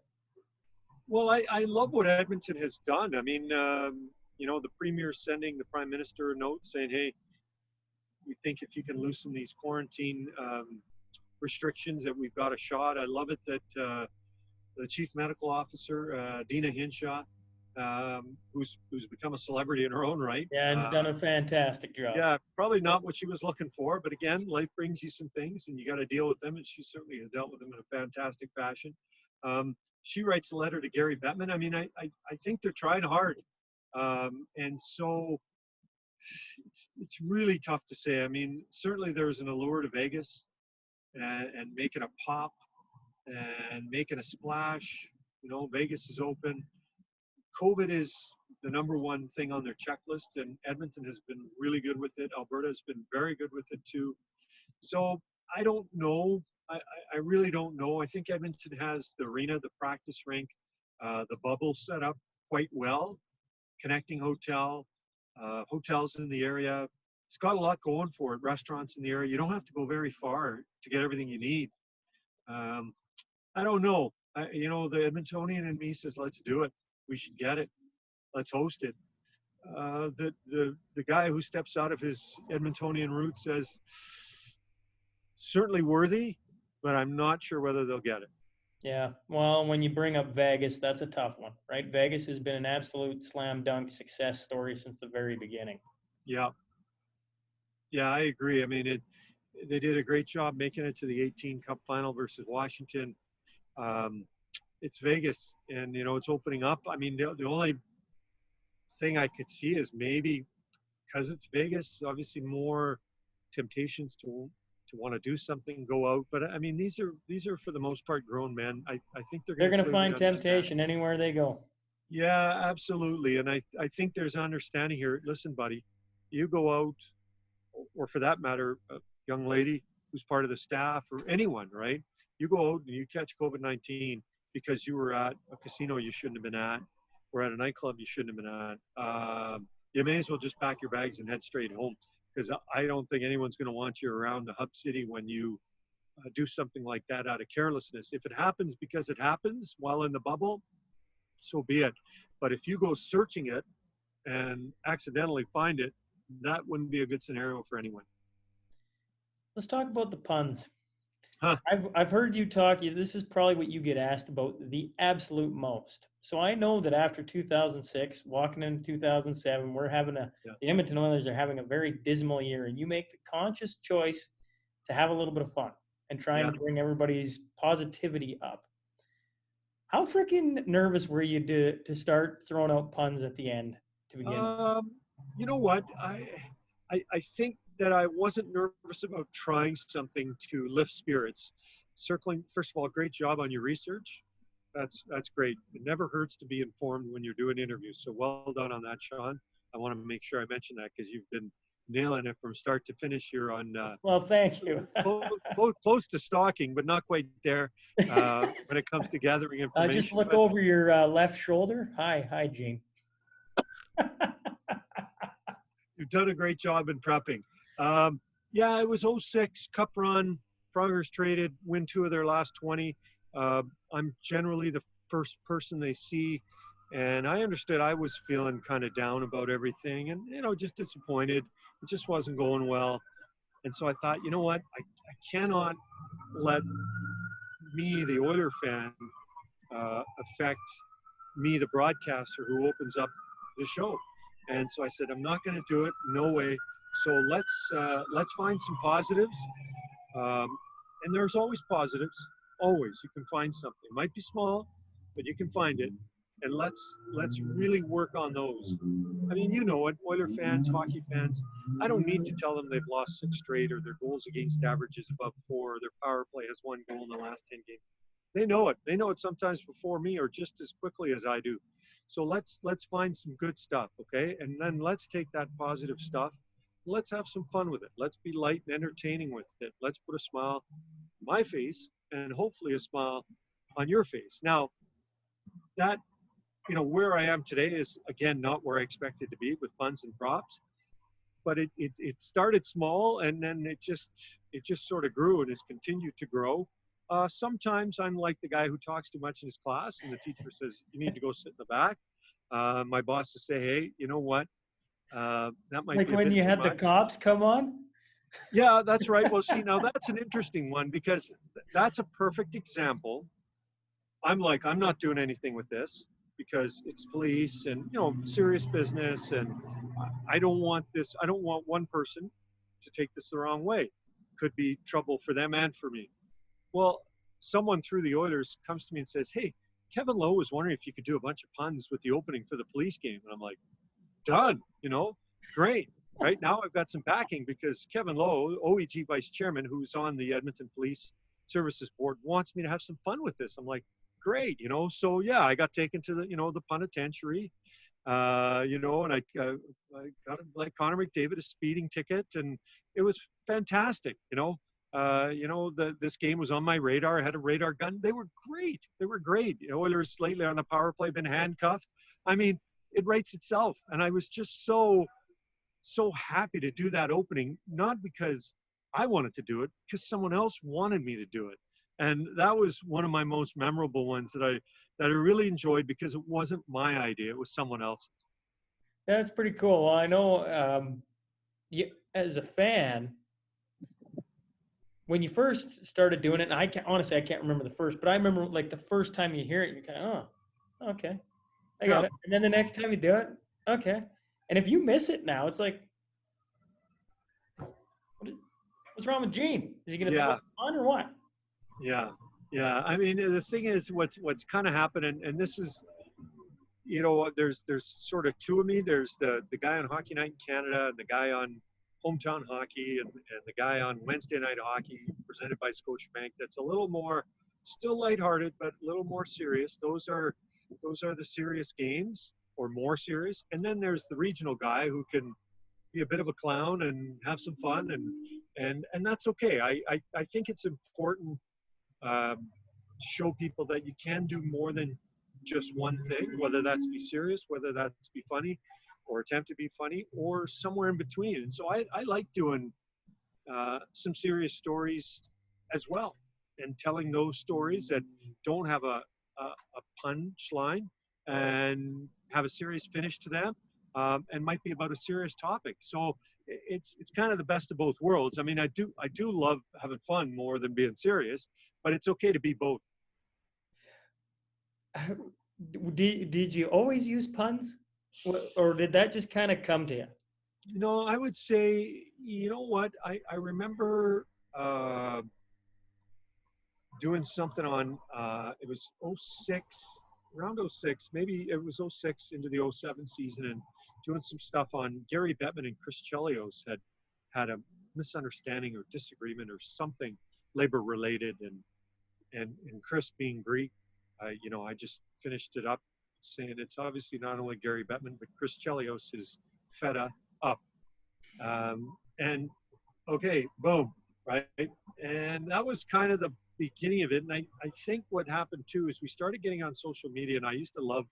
Well, I love what Edmonton has done. I mean, the premier sending the prime minister a note saying, hey, we think if you can loosen these quarantine restrictions that we've got a shot. I love it that the chief medical officer, Dina Hinshaw, who's become a celebrity in her own right. Yeah, and has done a fantastic job. Yeah, probably not what she was looking for, but again, life brings you some things and you got to deal with them, and she certainly has dealt with them in a fantastic fashion. She writes a letter to Gary Bettman. I mean, I think they're trying hard. And so it's really tough to say. I mean, certainly there's an allure to Vegas and making a pop and making a splash. You know, Vegas is open. COVID is the number one thing on their checklist, and Edmonton has been really good with it. Alberta has been very good with it too. So I don't know. I really don't know. I think Edmonton has the arena, the practice rink, the bubble set up quite well, connecting hotels in the area. It's got a lot going for it. Restaurants in the area. You don't have to go very far to get everything you need. Um, I don't know. The Edmontonian in me says, let's do it. We should get it. Let's host it. The guy who steps out of his Edmontonian route says, certainly worthy, but I'm not sure whether they'll get it. Yeah. Well, when you bring up Vegas, that's a tough one, right? Vegas has been an absolute slam dunk success story since the very beginning. Yeah. Yeah, I agree. I mean, they did a great job making it to the 18 Cup final versus Washington. Um, it's Vegas, and it's opening up. I mean, the only thing I could see is maybe because it's Vegas, obviously more temptations to want to do something, go out. But I mean, these are for the most part grown men. I think they're They're going to going to clearly find understand. temptation anywhere they go. Yeah, absolutely. And I think there's an understanding here. Listen, buddy, you go out, or for that matter, a young lady who's part of the staff or anyone, right? You go out and you catch COVID-19 because you were at a casino you shouldn't have been at, or at a nightclub you shouldn't have been at. You may as well just pack your bags and head straight home, because I don't think anyone's going to want you around the hub city when you do something like that out of carelessness. If it happens because it happens while in the bubble, so be it. But if you go searching it and accidentally find it, that wouldn't be a good scenario for anyone. Let's talk about the puns. Huh. I've heard you talk. This is probably what you get asked about the absolute most. So I know that after 2006, walking into 2007, the Edmonton Oilers are having a very dismal year, and you make the conscious choice to have a little bit of fun and trying to bring everybody's positivity up. How freaking nervous were you to start throwing out puns at the end to begin? You know what? I think that I wasn't nervous about trying something to lift spirits. Circling, first of all, great job on your research. That's great. It never hurts to be informed when you're doing interviews. So well done on that, Sean. I want to make sure I mention that because you've been nailing it from start to finish here on. Well, thank you. close to stalking, but not quite there when it comes to gathering information. Just look over your left shoulder. Hi, Gene. You've done a great job in prepping. Yeah, it was 06 Cup run. Progress traded, win 2 of their last 20. I'm generally the first person they see, and I understood I was feeling kind of down about everything, and just disappointed. It just wasn't going well, and so I thought, you know what, I cannot let me, the Oiler fan, affect me, the broadcaster who opens up the show. And so I said, I'm not going to do it. No way. So let's find some positives. And there's always positives. Always, you can find something. It might be small, but you can find it. And let's really work on those. I mean, you know it, Oiler fans, hockey fans. I don't need to tell them they've lost 6 straight, or their goals against average is above 4, or their power play has 1 goal in the last 10 games. They know it. They know it sometimes before me, or just as quickly as I do. So let's find some good stuff, okay? And then let's take that positive stuff. Let's have some fun with it. Let's be light and entertaining with it. Let's put a smile on my face and hopefully a smile on your face. Now, that, where I am today is, again, not where I expected to be with puns and props. But it started small, and then it just sort of grew and has continued to grow. Sometimes I'm like the guy who talks too much in his class, and the teacher says, you need to go sit in the back. My boss will say, hey, you know what? That might like be a when bit you too had much. The cops come on? Yeah, that's right. Well, see, now that's an interesting one, because that's a perfect example. I'm not doing anything with this because it's police and, serious business. And I don't want one person to take this the wrong way. Could be trouble for them and for me. Well, someone through the Oilers comes to me and says, hey, Kevin Lowe was wondering if you could do a bunch of puns with the opening for the police game. And I'm like, done, great. Right now I've got some backing because Kevin Lowe, OEG vice chairman, who's on the Edmonton Police Services Board, wants me to have some fun with this. I'm like, great, So yeah, I got taken to the penitentiary, and I got like Connor McDavid a speeding ticket, and it was fantastic. This game was on my radar. I had a radar gun. They were great. They were great. Oilers lately on the power play been handcuffed. I mean, it writes itself, and I was just so happy to do that opening, not because I wanted to do it, because someone else wanted me to do it. And that was one of my most memorable ones that I really enjoyed because it wasn't my idea, it was someone else's. That's pretty cool. Well, I know you, as a fan, when you first started doing it, and honestly, I can't remember the first, but I remember like the first time you hear it, you're kind of, oh, okay, I got Yeah, it. And then the next time you do it, okay. And if you miss it now, it's like, what's wrong with Gene? Is he going to throw yeah, it on or what? yeah, yeah. I mean, the thing is, what's kind of happened, and this is, there's sort of two of me. There's the guy on Hockey Night in Canada, and the guy on Hometown Hockey, and the guy on Wednesday Night Hockey, presented by Scotiabank. That's a little more, still lighthearted, but a little more serious. Those are the serious games, or more serious. And then there's the regional guy who can be a bit of a clown and have some fun, and that's okay. I think it's important to show people that you can do more than just one thing, whether that's be serious, whether that's be funny, or attempt to be funny, or somewhere in between. And so I like doing some serious stories as well, and telling those stories that don't have a punch line and have a serious finish to them, and might be about a serious topic. So it's kind of the best of both worlds. I mean, I do love having fun more than being serious, but it's okay to be both. Did you always use puns, or did that just kind of come to you? I would say, you know what, I remember doing something on, it was '06, around '06, maybe it was '06 into the '07 season, and doing some stuff on Gary Bettman and Chris Chelios had a misunderstanding or disagreement or something labor related, and Chris being Greek, I just finished it up saying it's obviously not only Gary Bettman, but Chris Chelios is feta up. And okay, boom, right? And that was kind of the beginning of it. And I think what happened too is we started getting on social media, and I used to love,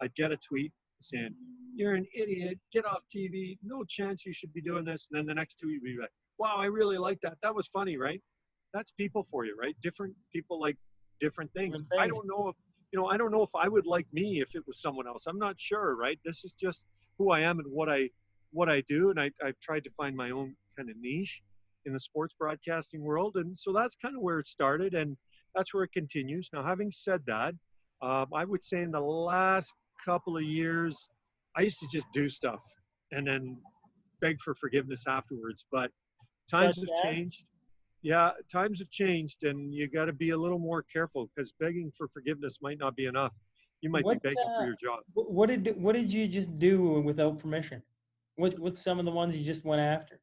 I'd get a tweet saying, "You're an idiot, get off TV, no chance you should be doing this." And then the next tweet would be like, "Wow, I really like that. That was funny," right? That's people for you, right? Different people like different things. I don't know if, I don't know if I would like me if it was someone else. I'm not sure, right? This is just who I am and what I do. And I've tried to find my own kind of niche in the sports broadcasting world. And so that's kind of where it started, and that's where it continues. Now, having said that, I would say in the last couple of years, I used to just do stuff and then beg for forgiveness afterwards. But times have changed. Yeah, times have changed, and you got to be a little more careful, because begging for forgiveness might not be enough. You might be begging for your job. What did you just do without permission? What's some of the ones you just went after?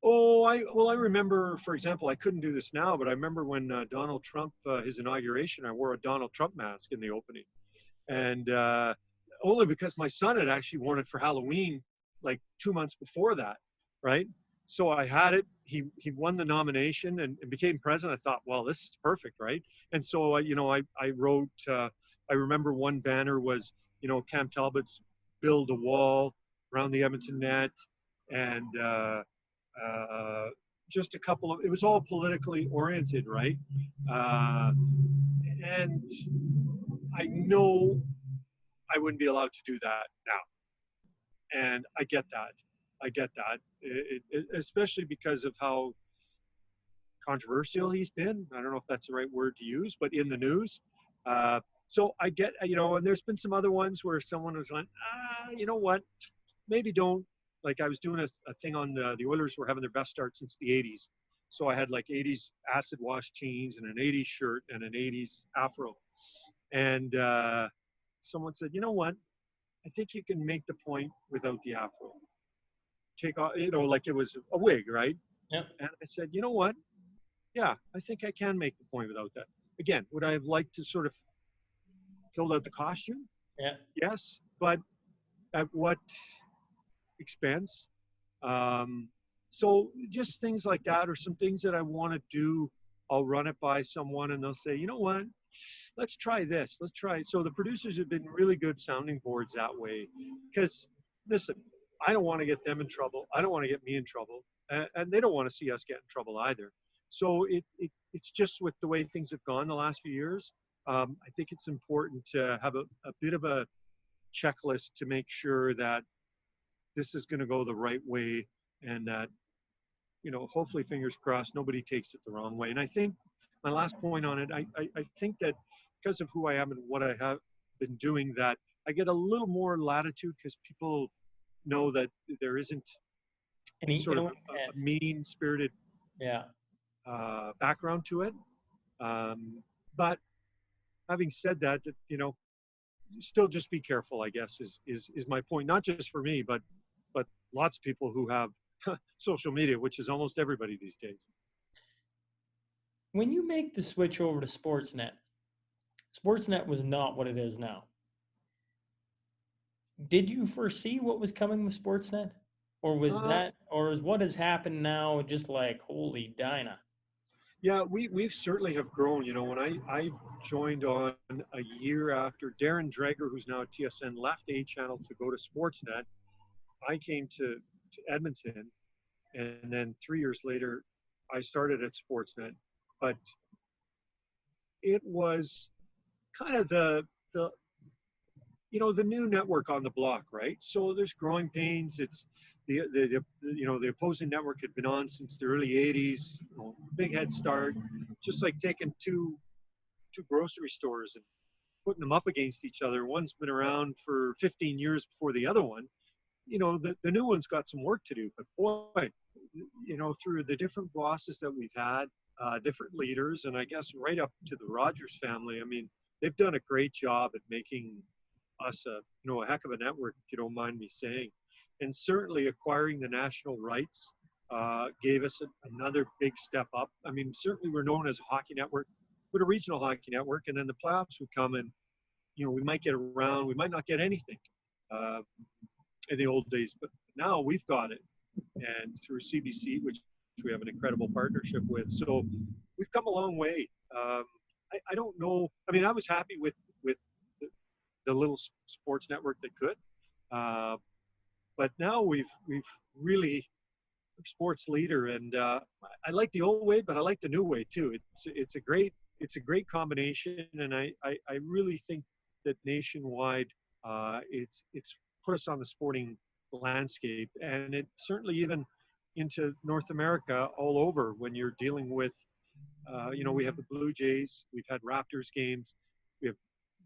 Oh, I remember, for example, I couldn't do this now, but I remember when Donald Trump, his inauguration, I wore a Donald Trump mask in the opening, and only because my son had actually worn it for Halloween like 2 months before that, right? So I had it. He won the nomination and became president. I thought, well, this is perfect, right? And so I wrote. I remember one banner was, Cam Talbot's "Build a Wall" around the Edmonton net, and just a couple of. It was all politically oriented, right? And I know I wouldn't be allowed to do that now, and I get that. I get that, especially because of how controversial he's been. I don't know if that's the right word to use, but in the news. So I get, and there's been some other ones where someone was like, you know what, maybe don't. Like I was doing a thing on the Oilers were having their best start since the 80s. So I had like 80s acid wash jeans and an 80s shirt and an 80s afro. And someone said, you know what, I think you can make the point without the afro. Take off, like it was a wig, right? Yep. And I said, you know what? Yeah, I think I can make the point without that. Again, would I have liked to sort of fill out the costume? Yeah. Yes, but at what expense? Um, so just things like that, or some things that I want to do, I'll run it by someone, and they'll say, you know what? Let's try this. Let's try it. So the producers have been really good sounding boards that way, because listen, I don't want to get them in trouble. I don't want to get me in trouble, and they don't want to see us get in trouble either. So it's just with the way things have gone the last few years. I think it's important to have a bit of a checklist to make sure that this is going to go the right way, and that, hopefully, fingers crossed, nobody takes it the wrong way. And I think my last point on it, I think that because of who I am and what I have been doing, that I get a little more latitude, because people know that there isn't And he, you sort of know, a mean-spirited yeah. background to it. But having said that, still just be careful, I guess, is my point. Not just for me, but lots of people who have social media, which is almost everybody these days. When you make the switch over to Sportsnet was not what it is now. Did you foresee what was coming with Sportsnet? Or is what has happened now just like, holy Dinah? Yeah, we've certainly have grown. When I joined on a year after Darren Dreger, who's now at TSN, left A Channel to go to Sportsnet, I came to Edmonton, and then 3 years later, I started at Sportsnet. But it was kind of the new network on the block, right? So there's growing pains. It's the opposing network had been on since the early 80s. Big head start, just like taking two grocery stores and putting them up against each other. One's been around for 15 years before the other one. The new one's got some work to do, but boy, through the different bosses that we've had, different leaders, and I guess right up to the Rogers family, I mean, they've done a great job at making us a heck of a network, if you don't mind me saying. And certainly acquiring the national rights gave us another big step up. I mean, certainly we're known as a hockey network, but a regional hockey network, and then the playoffs would come, and we might get around, we might not get anything in the old days, but now we've got it, and through CBC, which we have an incredible partnership with. So we've come a long way. I don't know. I mean, I was happy with the little sports network that could, but now we've really sports leader, and I like the old way, but I like the new way too. It's a great combination, and I really think that nationwide, it's put us on the sporting landscape, and it certainly even into North America all over. When you're dealing with, we have the Blue Jays, we've had Raptors games, we have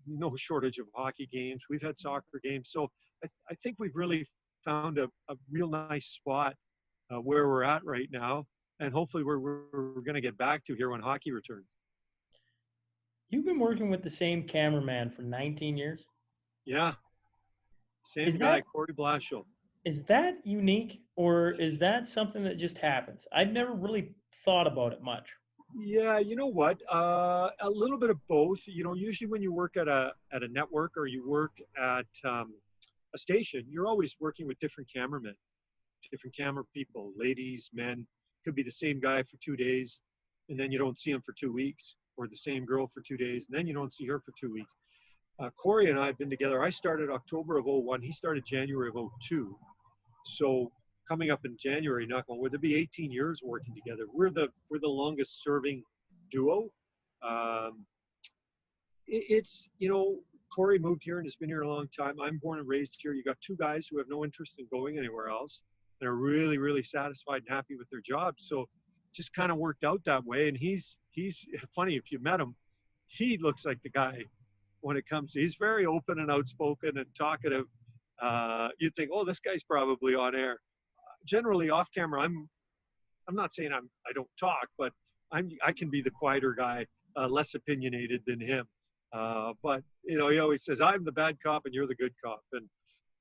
no shortage of hockey games, we've had soccer games. So I think we've really found a real nice spot where we're at right now, and hopefully we're going to get back to here when hockey returns. You've been working with the same cameraman for 19 years? Yeah. Same guy, Corey Blashill. Is that unique, or is that something that just happens? I'd never really thought about it much. Yeah, you know what? A little bit of both. Usually when you work at a network, or you work at a station, you're always working with different cameramen, different camera people, ladies, men. Could be the same guy for 2 days, and then you don't see him for 2 weeks, or the same girl for 2 days, and then you don't see her for 2 weeks. Corey and I have been together. I started October of 01. He started January of 02. So coming up in January, knock on wood, there'll be 18 years working together. We're the longest serving duo. Corey moved here and has been here a long time. I'm born and raised here. You got two guys who have no interest in going anywhere else, and are really, really satisfied and happy with their jobs. So just kind of worked out that way. And he's funny, if you met him, he looks like the guy when it comes to, he's very open and outspoken and talkative. You'd think, oh, this guy's probably on air. Generally off camera, I'm not saying I don't talk, but I can be the quieter guy, less opinionated than him. But he always says, I'm the bad cop and you're the good cop. And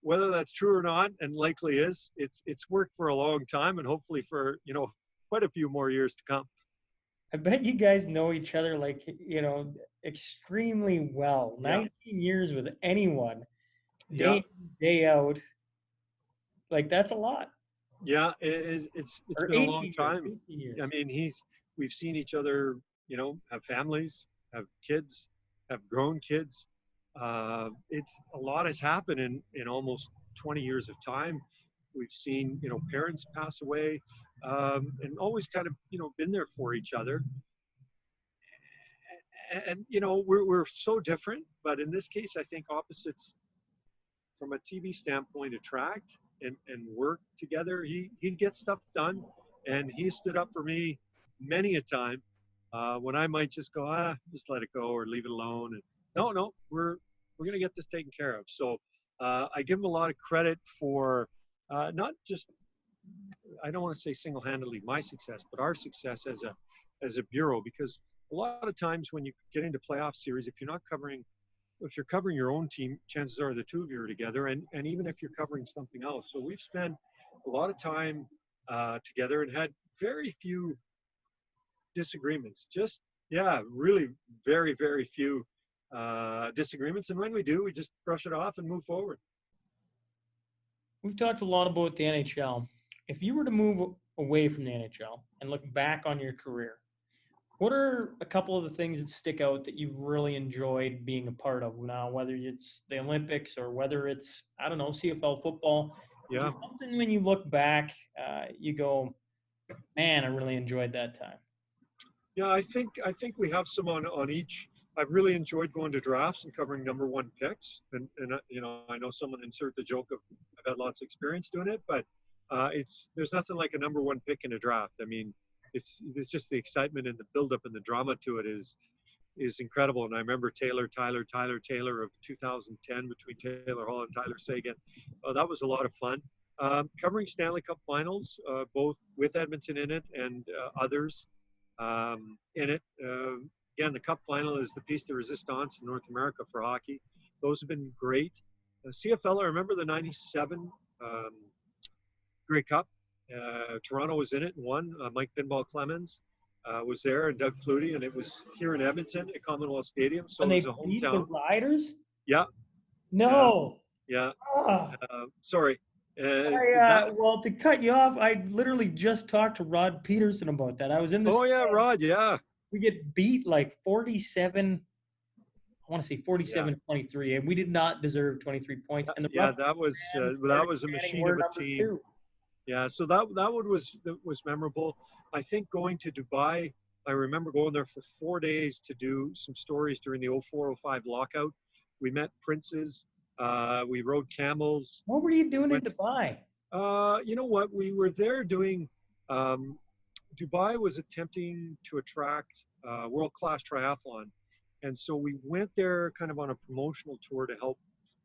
whether that's true or not, and likely is, it's worked for a long time, and hopefully for quite a few more years to come. I bet you guys know each other like, extremely well. Yeah, 19 years with anyone, yeah, day in, day out. Like that's a lot. yeah. It's Or been a long 18 years, time. 18 I years. mean, we've seen each other, have families, have kids, have grown kids. It's a lot has happened in almost 20 years of time. We've seen, parents pass away, and always kind of, been there for each other. And we're so different, but in this case, I think opposites from a TV standpoint attract and work together. He gets stuff done, and he stood up for me many a time when I might just go, just let it go or leave it alone. And no, we're gonna get this taken care of. So I give him a lot of credit for not just, I don't want to say single-handedly my success, but our success as a bureau, because a lot of times when you get into playoff series, if you're covering your own team, chances are the two of you are together, and even if you're covering something else. So we've spent a lot of time together and had very few disagreements. Just, yeah, really very, very few disagreements. And when we do, we just brush it off and move forward. We've talked a lot about the NHL. If you were to move away from the NHL and look back on your career, what are a couple of the things that stick out that you've really enjoyed being a part of now, whether it's the Olympics or whether it's, I don't know, CFL football? Is Yeah. there something when you look back, you go, man, I really enjoyed that time? Yeah, I think we have some on each. I've really enjoyed going to drafts and covering number one picks, and I know someone insert the joke of I've had lots of experience doing it, but it's there's nothing like a number one pick in a draft. I mean, it's just the excitement and the buildup and the drama to it is incredible. And I remember Tyler Taylor of 2010 between Taylor Hall and Tyler Sagan. That was a lot of fun. Covering Stanley Cup Finals, both with Edmonton in it and others in it. Again, the Cup Final is the piece de resistance in North America for hockey. Those have been great. CFL, I remember the '97 um, Grey Cup. Toronto was in it and won. Mike Pinball Clemens was there, and Doug Flutie, and it was here in Edmonton at Commonwealth Stadium, so When it was they a beat the hometown. Riders? Yeah, yeah, No. yeah. Ah. Sorry. That. Well, to cut you off, I literally just talked to Rod Peterson about that. I was in the Oh yeah, stand. Rod. Yeah, We get beat like 47, I want to say yeah, 47-23, and we did not deserve 23 points. And the yeah. rough That fans that started was a chanting, machine we're of a number team. two. Yeah, so that one was memorable. I think going to Dubai, I remember going there for 4 days to do some stories during the 04-05 lockout. We met princes. We rode camels. What were you We doing in went. Dubai? You know what? We were there doing. Um, Dubai was attempting to attract world-class triathlon, and so we went there kind of on a promotional tour to help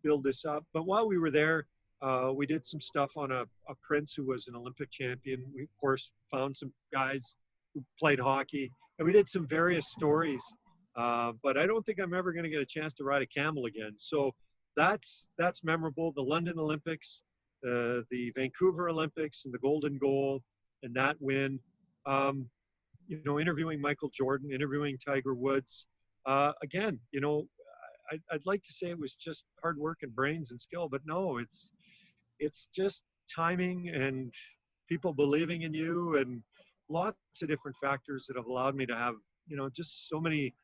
build this up. But while we were there, we did some stuff on a prince who was an Olympic champion. We of course found some guys who played hockey, and we did some various stories. But I don't think I'm ever going to get a chance to ride a camel again. So that's memorable. The London Olympics, the Vancouver Olympics, and the Golden Goal, and that win. Um, interviewing Michael Jordan, interviewing Tiger Woods. Again, I'd like to say it was just hard work and brains and skill, but no, it's just timing and people believing in you and lots of different factors that have allowed me to have just so many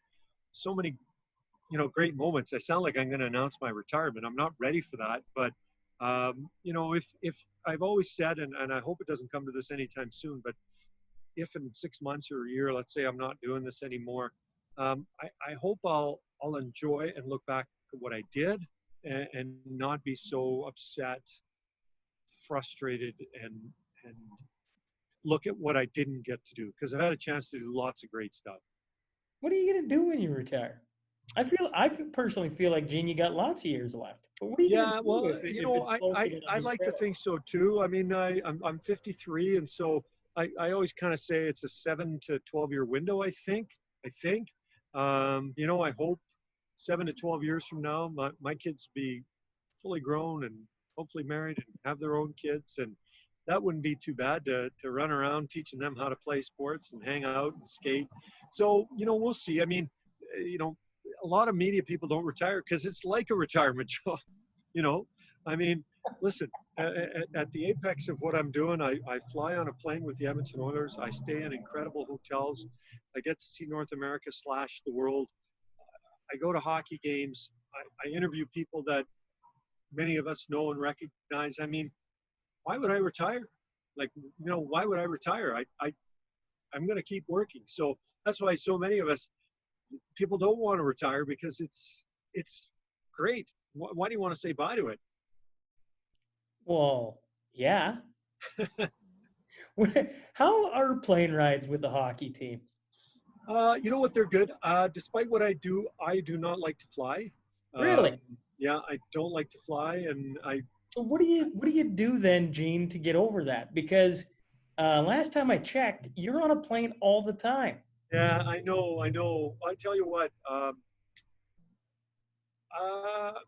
great moments. I sound like I'm going to announce my retirement. I'm not ready for that, but if I've always said, and I hope it doesn't come to this anytime soon, but if in 6 months or a year, let's say I'm not doing this anymore, I hope I'll enjoy and look back at what I did and not be so upset, frustrated, and look at what I didn't get to do, because I've had a chance to do lots of great stuff. What are you gonna do when you retire? I personally feel like Gene, you got lots of years left. But what are you gonna Yeah, do well, if it's closer to I number like to two? think so too. I mean, I'm 53, and so I always kind of say it's a 7 to 12 year window. I think, I hope 7 to 12 years from now, my kids be fully grown and hopefully married and have their own kids. And that wouldn't be too bad to run around teaching them how to play sports and hang out and skate. So, we'll see. I mean, a lot of media people don't retire because it's like a retirement job. you know, I mean, listen, at the apex of what I'm doing, I fly on a plane with the Edmonton Oilers. I stay in incredible hotels. I get to see North America / the world. I go to hockey games. I interview people that many of us know and recognize. I mean, why would I retire? Like, why would I retire? I'm going to keep working. So that's why so many of us, people don't want to retire because it's great. Why do you want to say bye to it? Well, yeah. How are plane rides with the hockey team? You know what? They're good. Despite what I do not like to fly. Really? Yeah, I don't like to fly, and So what do you do then, Gene, to get over that? Because last time I checked, you're on a plane all the time. yeah, I know. I tell you what.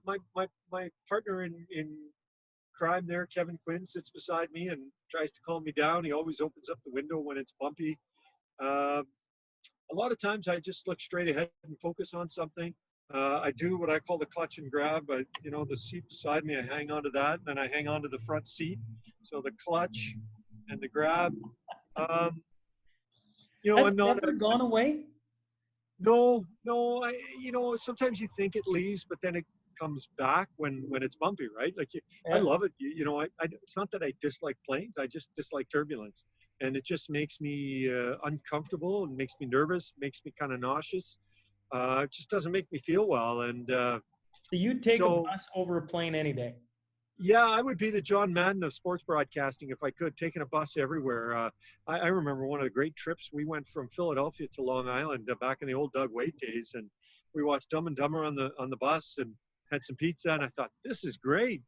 My partner in crime there, Kevin Quinn, sits beside me and tries to calm me down. He always opens up the window when it's bumpy. Um, a lot of times I just look straight ahead and focus on something. I do what I call the clutch and grab. The seat beside me, I hang onto that, and then I hang onto the front seat. So the clutch and the grab. Um, That's I'm not never gone away. no, no. Sometimes you think it leaves, but then it comes back when it's bumpy, right? Like I Yeah. love it. It's not that I dislike planes. I just dislike turbulence, and it just makes me uncomfortable and makes me nervous, makes me kind of nauseous. It just doesn't make me feel well. And So you'd take a so, bus over a plane any day. yeah, I would be the John Madden of sports broadcasting if I could, taking a bus everywhere. I remember one of the great trips. We went from Philadelphia to Long Island back in the old Doug Weight days, and we watched Dumb and Dumber on the bus and had some pizza. And I thought, this is great.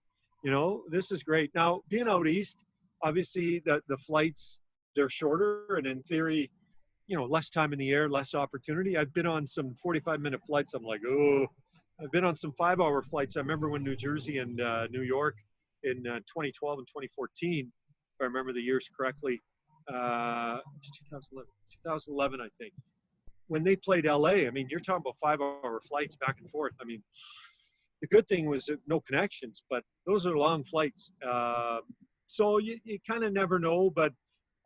This is great. Now, being out east, obviously the flights, they're shorter, and in theory, less time in the air, less opportunity. I've been on some 45-minute flights. I'm like, oh, I've been on some 5-hour flights. I remember when New Jersey and New York in 2012 and 2014, if I remember the years correctly, 2011, I think. When they played LA, I mean, you're talking about 5-hour flights back and forth. I mean, the good thing was no connections, but those are long flights. So you kind of never know. But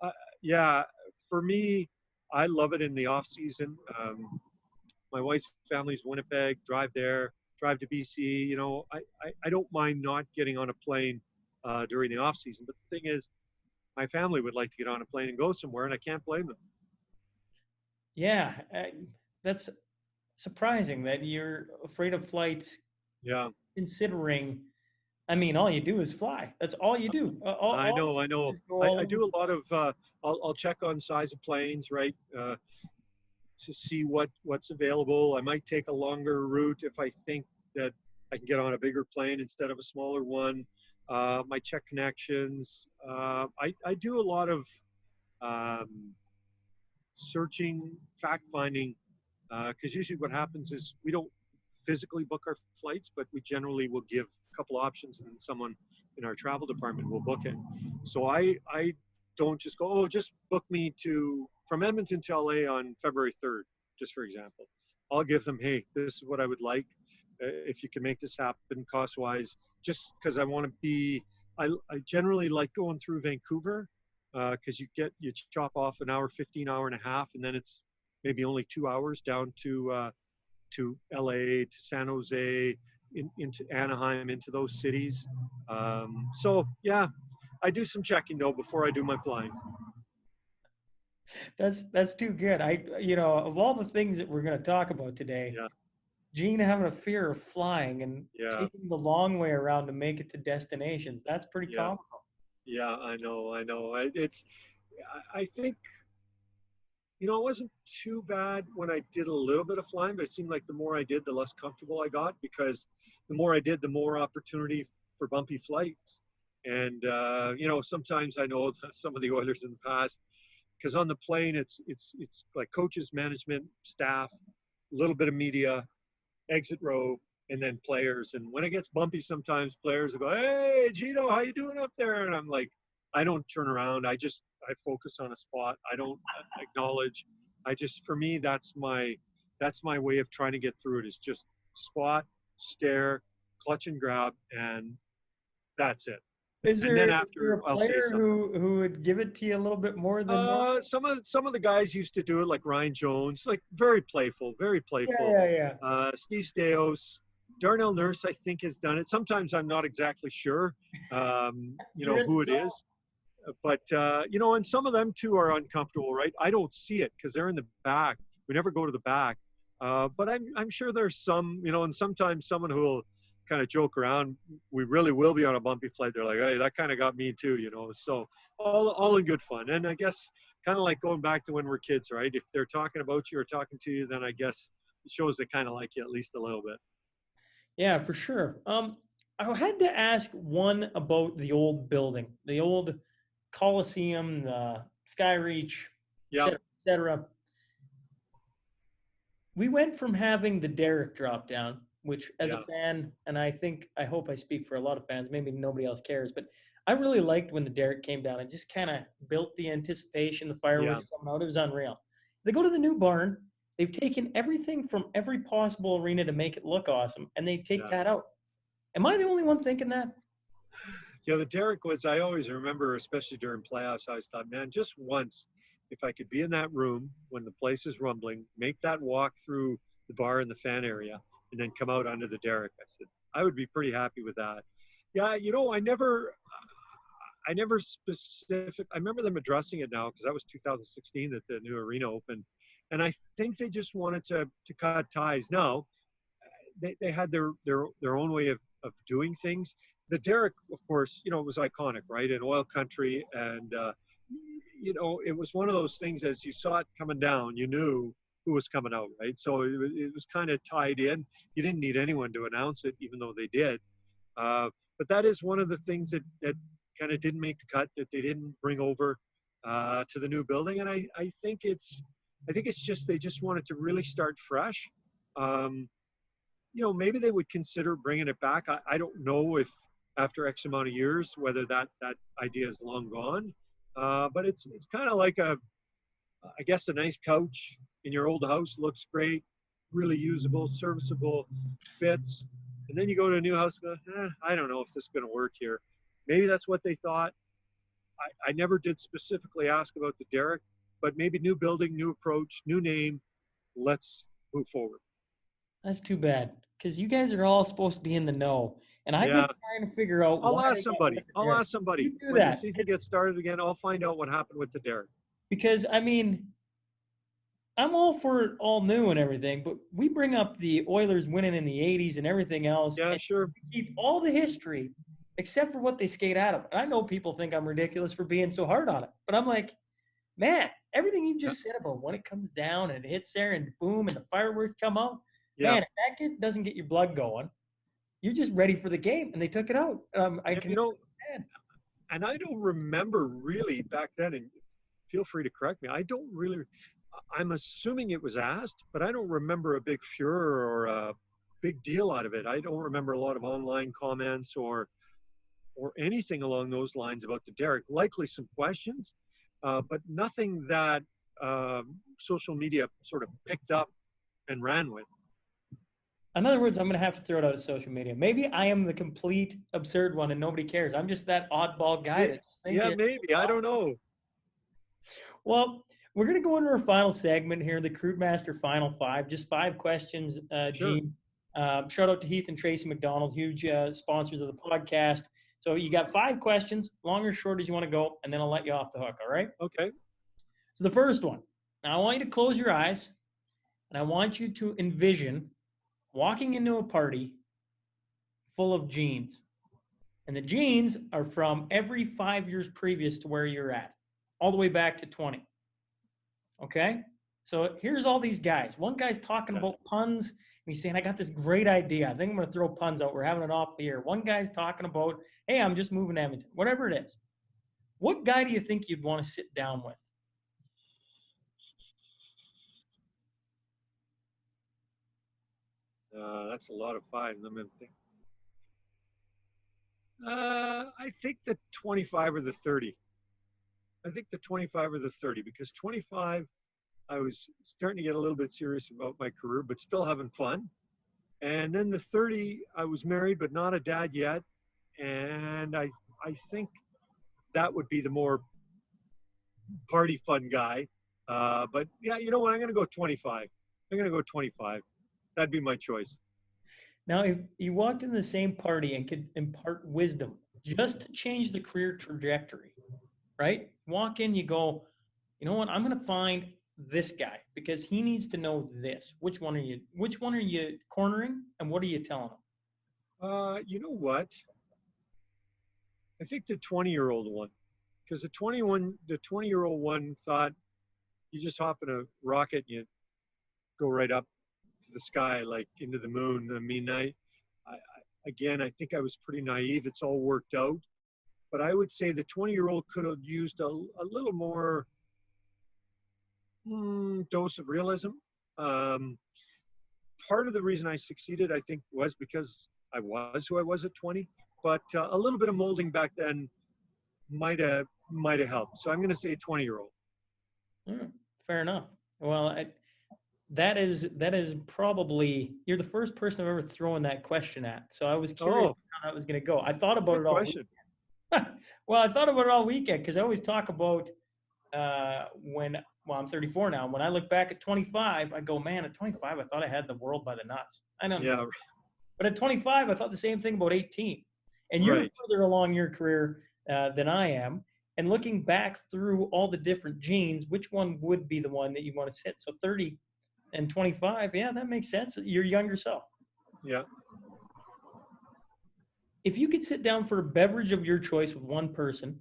uh, yeah, for me, I love it in the off season. My wife's family's Winnipeg. Drive there, drive to BC. I don't mind not getting on a plane during the off season. But the thing is, my family would like to get on a plane and go somewhere, and I can't blame them. Yeah, that's surprising that you're afraid of flights. Yeah, Considering, I mean, all you do is fly. That's all you do. I All know, I you do know. is go all I over. do a lot of. I'll check on size of planes, right? To see what's available. I might take a longer route if I think that I can get on a bigger plane instead of a smaller one. Might check connections. I do a lot of um, searching, fact finding, because usually what happens is we don't physically book our flights, but we generally will give a couple options, and then someone in our travel department will book it. So I don't just go, oh, just book me to from Edmonton to LA on February 3rd, just for example. I'll give them, hey, this is what I would like. If you can make this happen cost wise, just because I want to be, I generally like going through Vancouver because you chop off an hour, 15 hour and a half, and then it's maybe only 2 hours down to LA, to San Jose, into Anaheim, into those cities. So yeah, I do some checking though before I do my flying. That's too good. Of all the things that we're going to talk about today, Yeah, Gene having a fear of flying and yeah, taking the long way around to make it to destinations, that's pretty yeah, comical. yeah. I know. I think it wasn't too bad when I did a little bit of flying, but it seemed like the more I did, the less comfortable I got because the more I did, the more opportunity for bumpy flights. And sometimes I know some of the Oilers in the past because on the plane it's like coaches, management, staff, a little bit of media, exit row, and then players. And when it gets bumpy, sometimes players will go, "Hey, Gino, how you doing up there?" And I'm like, I don't turn around. I focus on a spot. I don't acknowledge. For me, that's my way of trying to get through it. Is just spot, stare, clutch and grab, and that's it. Is And then there after, a I'll say player something. who would give it to you a little bit more than normal? Some of the guys used to do it, like Ryan Jones, like very playful, very Yeah, playful. yeah, yeah. Steve Stais, Darnell Nurse, I think, has done it. Sometimes I'm not exactly sure, You're in who the it zone. is, but and some of them too are uncomfortable, right? I don't see it because they're in the back. We never go to the back, but I'm sure there's some, and sometimes someone who will kind of joke around. We really will be on a bumpy flight. They're like, "Hey, that kind of got me too," So all in good fun, and I guess kind of like going back to when we're kids, right? If they're talking about you or talking to you, then I guess it shows they kind of like you at least a little bit. Yeah, for sure. I had to ask one about the old building, the old Coliseum, the Skyreach, et Yeah, cetera, et cetera. We went from having the Derrick drop down, which as a yeah, fan, and I hope I speak for a lot of fans, maybe nobody else cares, but I really liked when the Derrick came down. It just kind of built the anticipation, the yeah, fireworks coming out. It was unreal. They go to the new barn. They've taken everything from every possible arena to make it look awesome, and they take yeah. that out. Am I the only one thinking that? The Derek was, I always remember, especially during playoffs, I always thought, man, just once, if I could be in that room when the place is rumbling, make that walk through the bar and the fan area, and then come out under the Derek. I said, I would be pretty happy with that. Yeah, I never I remember them addressing it now because that was 2016 that the new arena opened. And I think they just wanted to cut ties. Now, they had their own way of doing things. The Derrick, of course, it was iconic, right? In oil country, and it was one of those things. As you saw it coming down, you knew who was coming out, right? So it was kind of tied in. You didn't need anyone to announce it, even though they did. Uh, but that is one of the things that kind of didn't make the cut, that they didn't bring over to the new building. And I think it's just they just wanted to really start fresh. Um, maybe they would consider bringing it back. I don't know if after X amount of years whether that idea is long gone. But it's kind of like I guess a nice couch in your old house, looks great, really usable, serviceable, fits, and then you go to a new house and go, I don't know if this is going to work here. Maybe that's what they thought. I never did specifically ask about the Derrick, but maybe new building, new approach, new name. Let's move forward. That's too bad because you guys are all supposed to be in the know, and I've been Yeah, trying to figure out I'll why ask they got rid somebody. of the I'll Derrick. ask somebody You do when the that season gets started again. I'll find out what happened with the Derrick. because I mean I'm all for it all new and everything, but we bring up the Oilers winning in the '80s and everything else, Yeah, and sure. keep all the history except for what they skate out of. And I know people think I'm ridiculous for being so hard on it, but I'm like, man, everything you Yeah, just said about when it comes down and it hits there and boom and the fireworks come out, yeah. man, if doesn't get your blood going, you're just ready for the game. And they took it out. I Yeah, can understand. and I don't remember really back then. And feel free to correct me. I don't really. I'm assuming it was asked, but I don't remember a big furor or a big deal out of it. I don't remember a lot of online comments or anything along those lines about the Derek. Likely some questions, but nothing that social media sort of picked up and ran with. In other words, I'm going to have to throw it out of social media. Maybe I am the complete absurd one and nobody cares. I'm just that oddball guy that just think Yeah, it. maybe. I don't know. Well, we're going to go into our final segment here, the Crude Master Final Five. Just 5 questions, Sure. Gene. Shout out to Heath and Tracy McDonald, huge sponsors of the podcast. So you got 5 questions, long or short as you want to go, and then I'll let you off the hook. All right. Okay. So the first one. Now I want you to close your eyes, and I want you to envision walking into a party full of jeans. And the jeans are from every 5 years previous to where you're at, all the way back to 20. Okay? So here's all these guys. One guy's talking Yeah. about puns, and he's saying, I got this great idea. I think I'm going to throw puns out. We're having it off the air. One guy's talking about, hey, I'm just moving to Edmonton, whatever it is. What guy do you think you'd want to sit down with? That's a lot of five. Let me think. I think the 25 or the 30. I think the 25 or the 30, because 25, I was starting to get a little bit serious about my career, but still having fun. And then the 30, I was married, but not a dad yet. And I think that would be the more party fun guy. But yeah, you know what? I'm going to go 25. I'm going to go 25. That'd be my choice. Now, if you walked in the same party and could impart wisdom just to change the career trajectory, right? Walk in, you go, you know what? I'm going to find this guy because he needs to know this. Which one are you cornering and what are you telling him? You know what? I think the 20-year-old one, because the 20-year-old one thought you just hop in a rocket and you go right up to the sky, like into the moon. I mean, again, I think I was pretty naive. It's all worked out. But I would say the 20-year-old could have used a little more dose of realism. Um, Part of the reason I succeeded, I think, was because I was who I was at 20. But a little bit of molding back then might have helped. So I'm going to say 20-year-old. Fair enough. Well, that is probably you're the first person I've ever thrown that question at. So I was curious Oh, how that was going to go. I thought about good it all question. week. Well, I thought about it all weekend because I always talk about I'm 34 now. When I look back at 25, I go, man, at 25, I thought I had the world by the nuts. I don't know. Yeah, But at 25, I thought the same thing about 18. And you're right. further along your career than I am. And looking back through all the different genes, which one would be the one that you want to sit? So 30 and 25, yeah, that makes sense. Your younger self. Yeah. If you could sit down for a beverage of your choice with one person,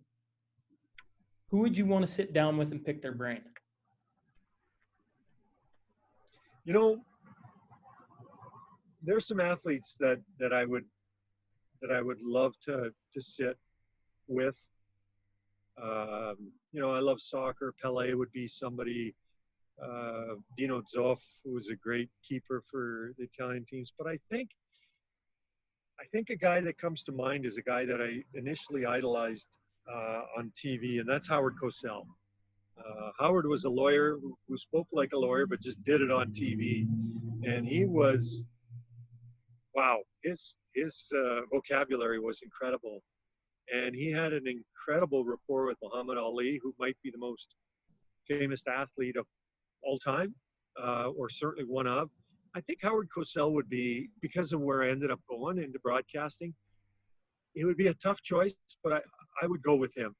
who would you want to sit down with and pick their brain? You know, there's some athletes that I would love to sit with. You know, I love soccer. Pele would be somebody. Dino Zoff, who was a great keeper for the Italian teams. But I think a guy that comes to mind is a guy that I initially idolized on TV, and that's Howard Cosell. Howard was a lawyer who spoke like a lawyer, but just did it on TV. And he was, wow, his vocabulary was incredible. And he had an incredible rapport with Muhammad Ali, who might be the most famous athlete of all time, or certainly one of. I think Howard Cosell would be, because of where I ended up going into broadcasting, it would be a tough choice, but I would go with him.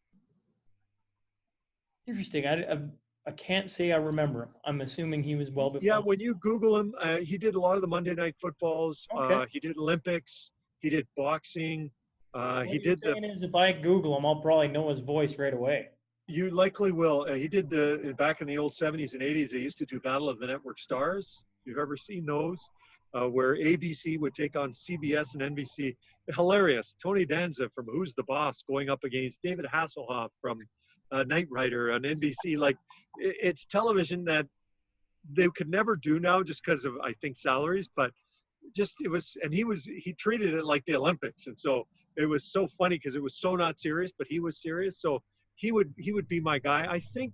Interesting. I can't say I remember him. I'm assuming he was well Yeah, before. when you Google him, he did a lot of the Monday Night Footballs. Okay. He did Olympics. He did boxing. What He you're did the. saying is if I Google him, I'll probably know his voice right away. You likely will. He did the back in the old 70s and 80s. They used to do Battle of the Network Stars. If you've ever seen those, where ABC would take on CBS and NBC. Hilarious. Tony Danza from Who's the Boss going up against David Hasselhoff from Knight Rider on NBC. Like, it's television that they could never do now just because of, I think, salaries. But just it was, and he treated it like the Olympics, and so it was so funny because it was so not serious, but he was serious. So he would be my guy. I think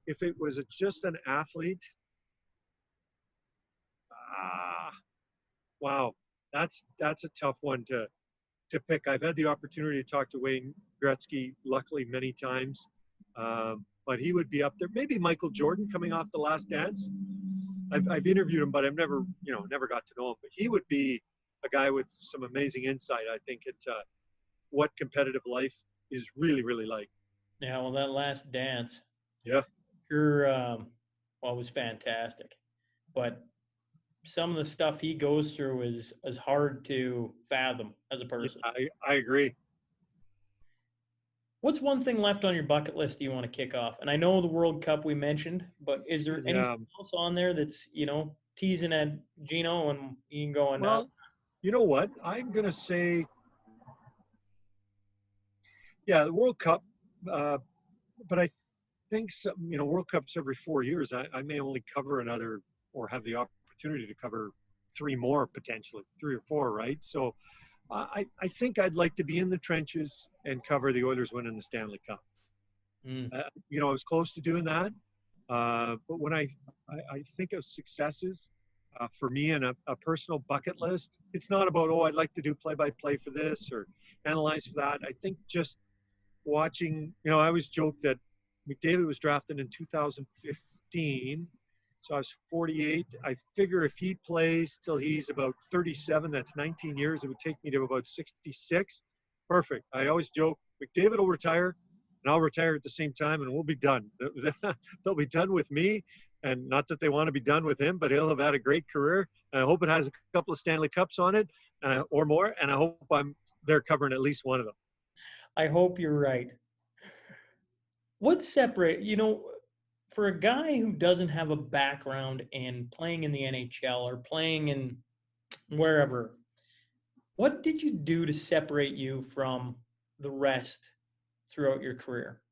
if it was just an athlete, wow, that's a tough one to pick. I've had the opportunity to talk to Wayne Gretzky, luckily many times, but he would be up there. Maybe Michael Jordan coming off The Last Dance. I've interviewed him, but I've never got to know him. But he would be a guy with some amazing insight, I think, into what competitive life is really, really like. Yeah, well, that Last Dance, Yeah. sure, well, it was fantastic. But some of the stuff he goes through is hard to fathom as a person. Yeah, I agree. What's one thing left on your bucket list you want to kick off? And I know the World Cup we mentioned, but is there anything else on there that's, teasing at Gino and you can go and Well, you know what? I'm going to say, yeah, the World Cup, but I think World Cups every 4 years. I may only cover another or have the opportunity to cover three more potentially, three or four, right? So I think I'd like to be in the trenches and cover the Oilers winning the Stanley Cup. Mm. I was close to doing that. But when I think of successes for me and a personal bucket list, it's not about, oh, I'd like to do play by play for this or analyze for that. I think just watching, I always joke that McDavid was drafted in 2015. So I was 48. I figure if he plays till he's about 37, that's 19 years. It would take me to about 66. Perfect. I always joke, McDavid will retire and I'll retire at the same time and we'll be done. They'll be done with me. And not that they want to be done with him, but he'll have had a great career. And I hope it has a couple of Stanley Cups on it or more. And I hope I'm there covering at least one of them. I hope you're right. What separate, for a guy who doesn't have a background in playing in the NHL or playing in wherever, what did you do to separate you from the rest throughout your career?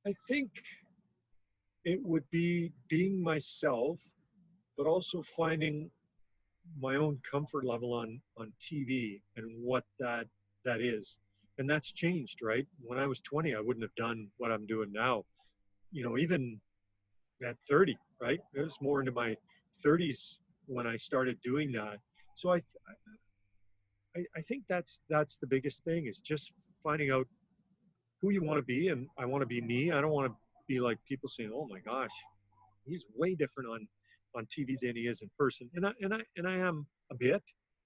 I think it would be being myself, but also finding my own comfort level on TV and what that is. And that's changed, right? When I was 20, I wouldn't have done what I'm doing now. Even at 30, right? It was more into my 30s when I started doing that. So I think that's the biggest thing is just finding out who you want to be, and I want to be me. I don't want to be like people saying, "Oh my gosh, he's way different on TV than he is in person." And I am a bit,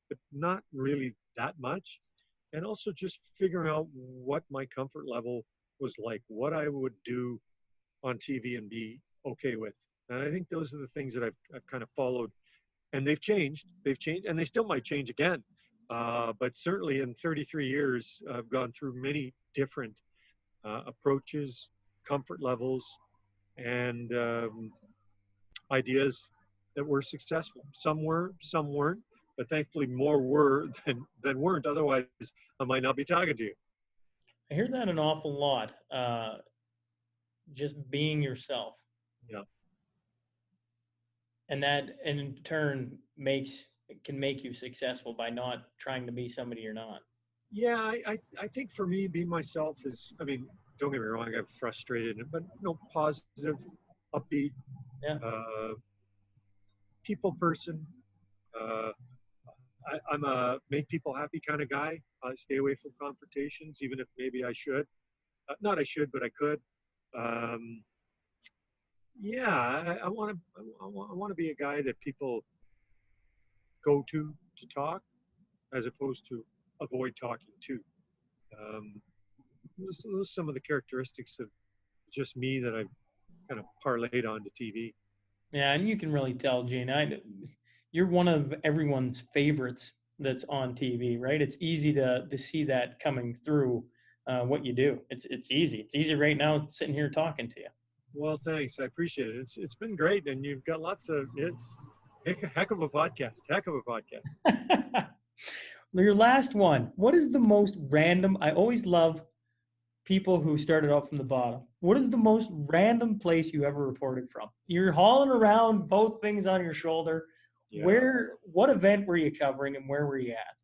but not really that much. And also just figuring out what my comfort level was like, what I would do on TV and be okay with. And I think those are the things that I've kind of followed, and they've changed, and they still might change again. But certainly in 33 years, I've gone through many different approaches, comfort levels, and ideas that were successful. Some were, some weren't, but thankfully more were than weren't. Otherwise, I might not be talking to you. I hear that an awful lot. Just being yourself. Yeah. And that in turn can make you successful by not trying to be somebody you're not. Yeah, I think for me, being myself is, I mean, don't get me wrong, I get frustrated, but positive, upbeat, Yeah. People person. Uh, I'm a make people happy kind of guy. I stay away from confrontations, even if maybe I should. Not I should, but I could. Um, yeah, I want to. I want to be a guy that people go to talk, as opposed to avoid talking to. Um, those are some of the characteristics of just me that I've kind of parlayed onto TV. Yeah, and you can really tell, Gene. You're one of everyone's favorites that's on TV, right? It's easy to see that coming through what you do. It's easy. It's easy right now sitting here talking to you. Well, thanks. I appreciate it. It's been great, and you've got lots of it's heck of a podcast. Heck of a podcast. Your last one. What is the most random? I always love people who started off from the bottom. What is the most random place you ever reported from? You're hauling around both things on your shoulder. Yeah. What event were you covering and where were you at?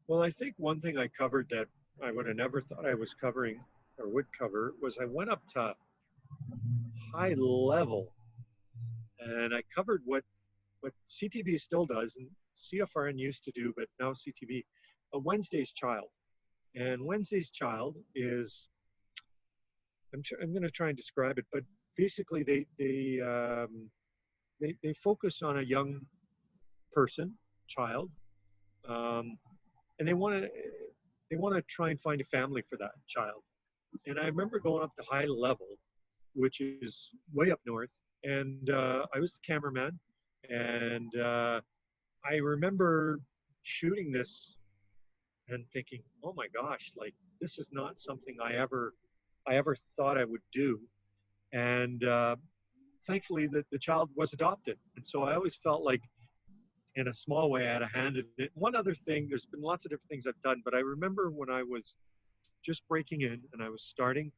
Well, I think one thing I covered that I would have never thought I was covering or would cover was I went up to high level and I covered what CTV still does and CFRN used to do, but now CTV, a Wednesday's Child. And Wednesday's Child is, I'm going to try and describe it, but basically they focus on a young person, child, um, and they want to try and find a family for that child. And I remember going up to high level, which is way up north, and I was the cameraman, and I remember shooting this and thinking, oh my gosh, like this is not something I ever thought I would do. And thankfully, the child was adopted, and so I always felt like, in a small way, I had a hand in it. One other thing, there's been lots of different things I've done, but I remember when I was just breaking in and I was starting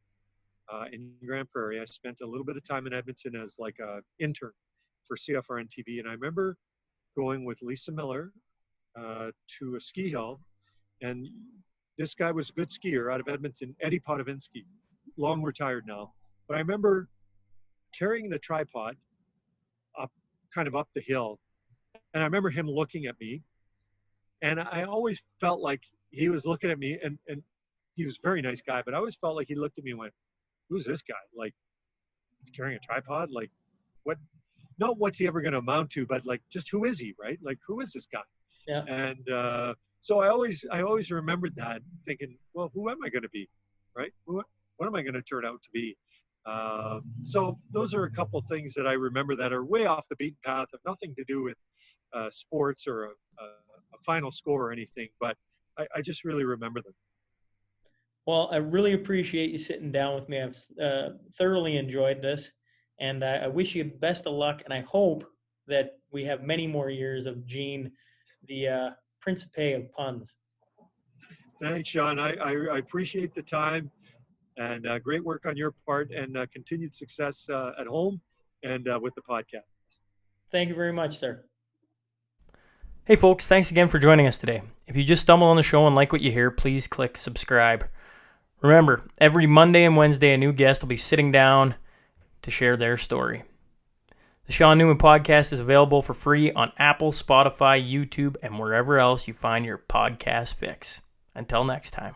in Grand Prairie, I spent a little bit of time in Edmonton as like an intern for CFRN TV, and I remember going with Lisa Miller to a ski hill, and this guy was a good skier out of Edmonton, Eddie Podovinsky, long retired now. But I remember carrying the tripod up, kind of up the hill, and I remember him looking at me, and I always felt like he was looking at me, and he was a very nice guy, but I always felt like he looked at me and went, "Who's this guy? Like, he's carrying a tripod? Like, what? Not what's he ever going to amount to, but like, just who is he, right? Like, who is this guy?" Yeah. And so I always remembered that, thinking, well, who am I going to be, right? What am I going to turn out to be? So those are a couple of things that I remember that are way off the beaten path, have nothing to do with sports or a final score or anything, but I just really remember them. Well, I really appreciate you sitting down with me. I've thoroughly enjoyed this, and I wish you best of luck, and I hope that we have many more years of Gene, the Principe of puns. Thanks, Sean. I appreciate the time, and great work on your part, and continued success at home and with the podcast. Thank you very much, sir. Hey folks, thanks again for joining us today. If you just stumbled on the show and like what you hear, please click subscribe. Remember, every Monday and Wednesday, a new guest will be sitting down to share their story. The Sean Newman Podcast is available for free on Apple, Spotify, YouTube, and wherever else you find your podcast fix. Until next time.